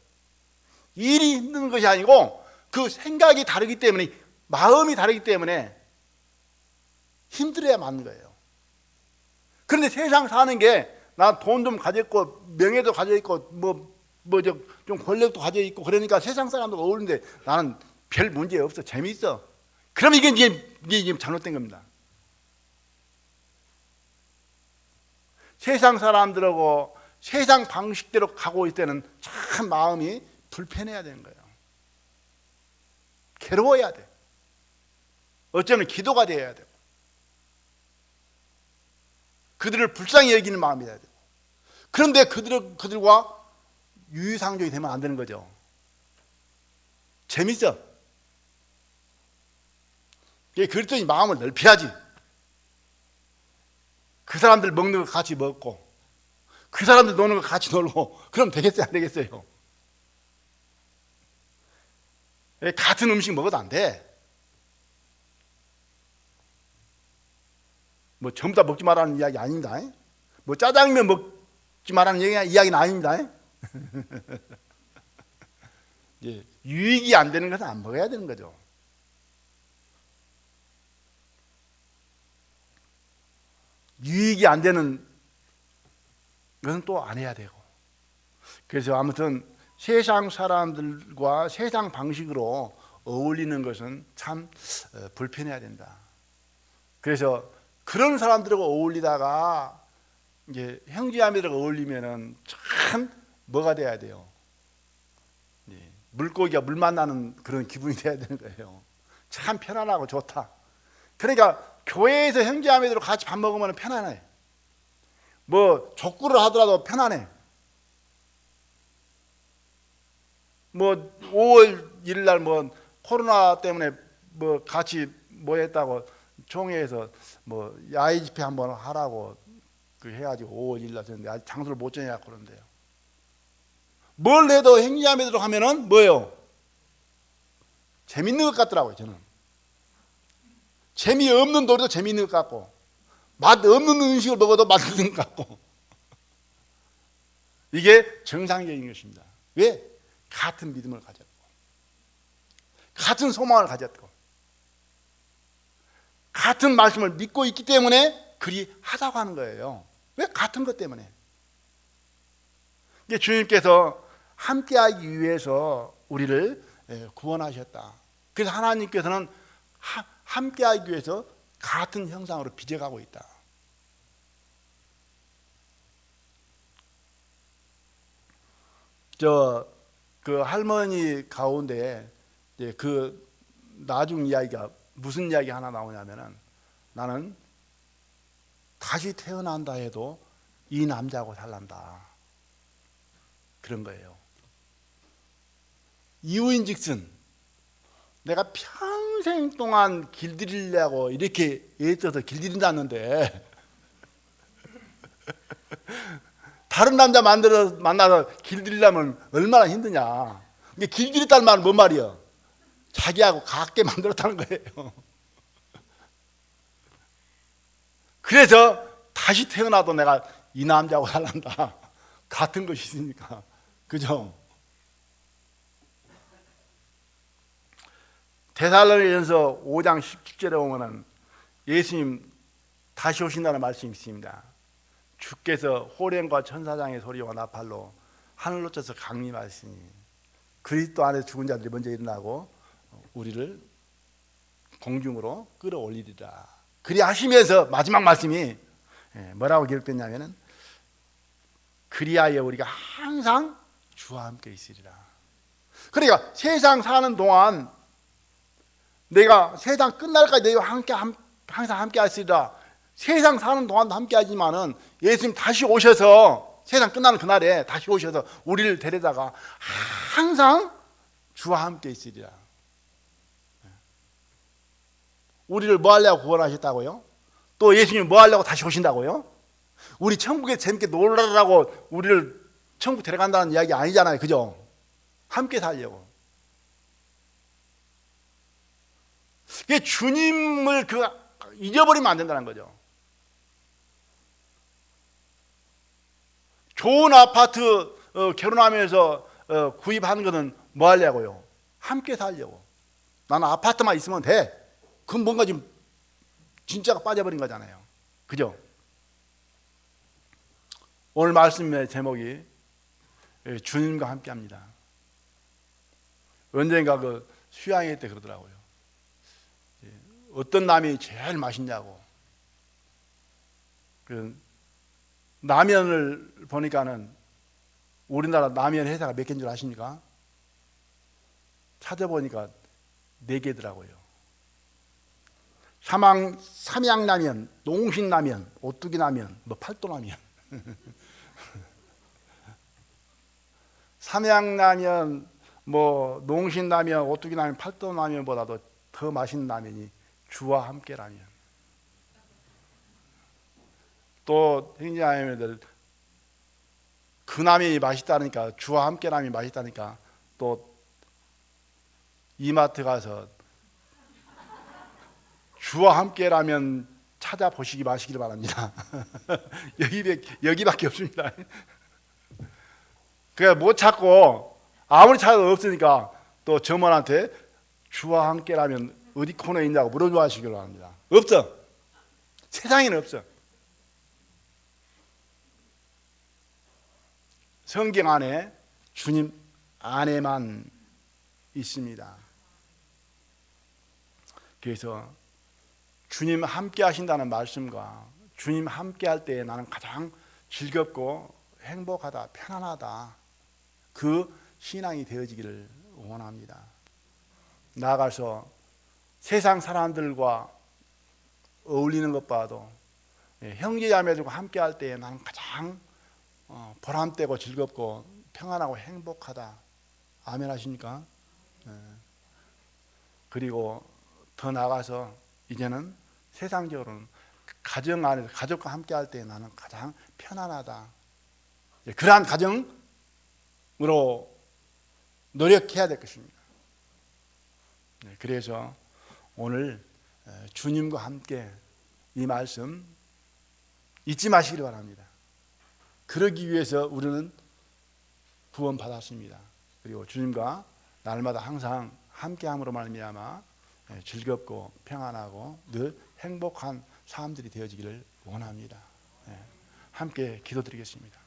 일이 힘든 것이 아니고 그 생각이 다르기 때문에, 마음이 다르기 때문에 힘들어야 맞는 거예요. 그런데 세상 사는 게 나 돈 좀 가졌고 명예도 가져있고 좀 권력도 가져있고 그러니까 세상 사람들 어울리는데 나는 별 문제 없어, 재미있어. 그럼 이게 이제 잘못된 겁니다. 세상 사람들하고 세상 방식대로 가고 있을 때는 참 마음이 불편해야 되는 거예요. 괴로워야 돼. 어쩌면 기도가 되어야 되고, 그들을 불쌍히 여기는 마음이 돼야 되고. 그런데 그들과 유유상종이 되면 안 되는 거죠. 재밌어. 그랬더니 마음을 넓혀야지. 그 사람들 먹는 거 같이 먹고, 그 사람들 노는 거 같이 놀고, 그럼 되겠어요, 안 되겠어요? 같은 음식 먹어도 안 돼. 전부 다 먹지 말라는 이야기 아닙니다. 짜장면 먹지 말라는 이야기는 아닙니다. 유익이 안 되는 것은 안 먹어야 되는 거죠. 유익이 안 되는 것은 또 안 해야 되고. 그래서 아무튼 세상 사람들과 세상 방식으로 어울리는 것은 참 불편해야 된다. 그래서 그런 사람들하고 어울리다가 이제 형제자매들하고 어울리면은 참 뭐가 돼야 돼요? 물고기가 물 만나는 그런 기분이 돼야 되는 거예요. 참 편안하고 좋다. 그러니까 교회에서 형제자매들하고 같이 밥 먹으면 편안해. 족구를 하더라도 편안해. 5월 1일 날 코로나 때문에 같이 했다고 총회에서 야외 집회 한번 하라고 해가지고 5월 1일 날 했는데 아직 장소를 못 정해갖고 그러는데요. 뭘 해도 행리자매들로 하면은 뭐예요? 재밌는 것 같더라고요. 저는 재미없는 놀이도 재미있는 것 같고, 맛없는 음식을 먹어도 맛있는 것 같고, 이게 정상적인 것입니다. 왜? 같은 믿음을 가졌고, 같은 소망을 가졌고, 같은 말씀을 믿고 있기 때문에 그리 하다고 하는 거예요. 왜? 같은 것 때문에. 이게 주님께서 함께하기 위해서 우리를 구원하셨다. 그래서 하나님께서는 함께하기 위해서 같은 형상으로 빚어가고 있다. 그 할머니 가운데 그 나중 이야기가 무슨 이야기 하나 나오냐면은, 나는 다시 태어난다 해도 이 남자하고 살란다, 그런 거예요. 이유인즉슨 내가 평생 동안 길들이려고 이렇게 애써서 길들인다는데 다른 남자 만나서 길들이려면 얼마나 힘드냐. 이게 길들였다는 말은 뭔 말이야? 자기하고 같게 만들었다는 거예요. 그래서 다시 태어나도 내가 이 남자하고 살란다. 같은 것이 있으니까. 그죠? 데살로니가전서 5장 17절에 보면은 예수님 다시 오신다는 말씀이 있습니다. 주께서 호련과 천사장의 소리와 나팔로 하늘로쳐서 강림하시니 그리스도 안에 죽은 자들이 먼저 일어나고 우리를 공중으로 끌어올리리라. 그리 하시면서 마지막 말씀이 뭐라고 기록됐냐면은 그리하여 우리가 항상 주와 함께 있으리라. 그러니까 세상 사는 동안 내가 세상 끝날까지 너희와 항상 함께 하시리라. 세상 사는 동안도 함께 하지만은 예수님 다시 오셔서 세상 끝나는 그날에 다시 오셔서 우리를 데려다가 항상 주와 함께 있으리라. 우리를 뭐 하려고 구원하셨다고요? 또 예수님 뭐 하려고 다시 오신다고요? 우리 천국에 재밌게 놀라라고 우리를 천국 데려간다는 이야기 아니잖아요. 그죠? 함께 살려고. 이게 주님을 잊어버리면 안 된다는 거죠. 좋은 아파트 결혼하면서 구입하는 것은 뭐 하려고요? 함께 살려고. 나는 아파트만 있으면 돼. 그건 뭔가 지금 진짜가 빠져버린 거잖아요. 그죠? 오늘 말씀의 제목이 주님과 함께 합니다. 언젠가 수양회 때 그러더라고요. 어떤 라면이 제일 맛있냐고. 라면을 보니까는 우리나라 라면 회사가 몇 개인 줄 아십니까? 찾아보니까 4개더라고요. 삼양라면, 농신라면, 오뚜기라면, 팔도라면. 삼양라면, 농신라면, 오뚜기라면, 팔도라면보다도 더 맛있는 라면이 주와 함께 라면. 또 형제자매들 그 라면이 맛있다니까, 주와 함께 라면이 맛있다니까 또 이마트 가서 주와 함께 라면 찾아보시기 마시기를 바랍니다. 여기밖에 없습니다. 그냥 못 찾고 아무리 찾아도 없으니까 또 점원한테 주와 함께 라면 어디 코너에 있냐고 물어봐 주시기 바랍니다. 없어. 세상에는 없어. 성경 안에 주님 안에만 있습니다. 그래서 주님 함께 하신다는 말씀과 주님 함께 할 때 나는 가장 즐겁고 행복하다, 편안하다, 그 신앙이 되어지기를 원합니다. 나아가서 세상 사람들과 어울리는 것봐도 형제자매들과 함께 할 때 나는 가장 보람되고 즐겁고 평안하고 행복하다. 아멘 하십니까? 그리고 더 나아가서 이제는 세상적으로는 가정 안에서 가족과 함께 할 때 나는 가장 편안하다. 그러한 가정으로 노력해야 될 것입니다. 그래서 오늘 주님과 함께 이 말씀 잊지 마시기를 바랍니다. 그러기 위해서 우리는 구원받았습니다. 그리고 주님과 날마다 항상 함께함으로 말미암아 즐겁고 평안하고 늘 행복한 사람들이 되어지기를 원합니다. 함께 기도드리겠습니다.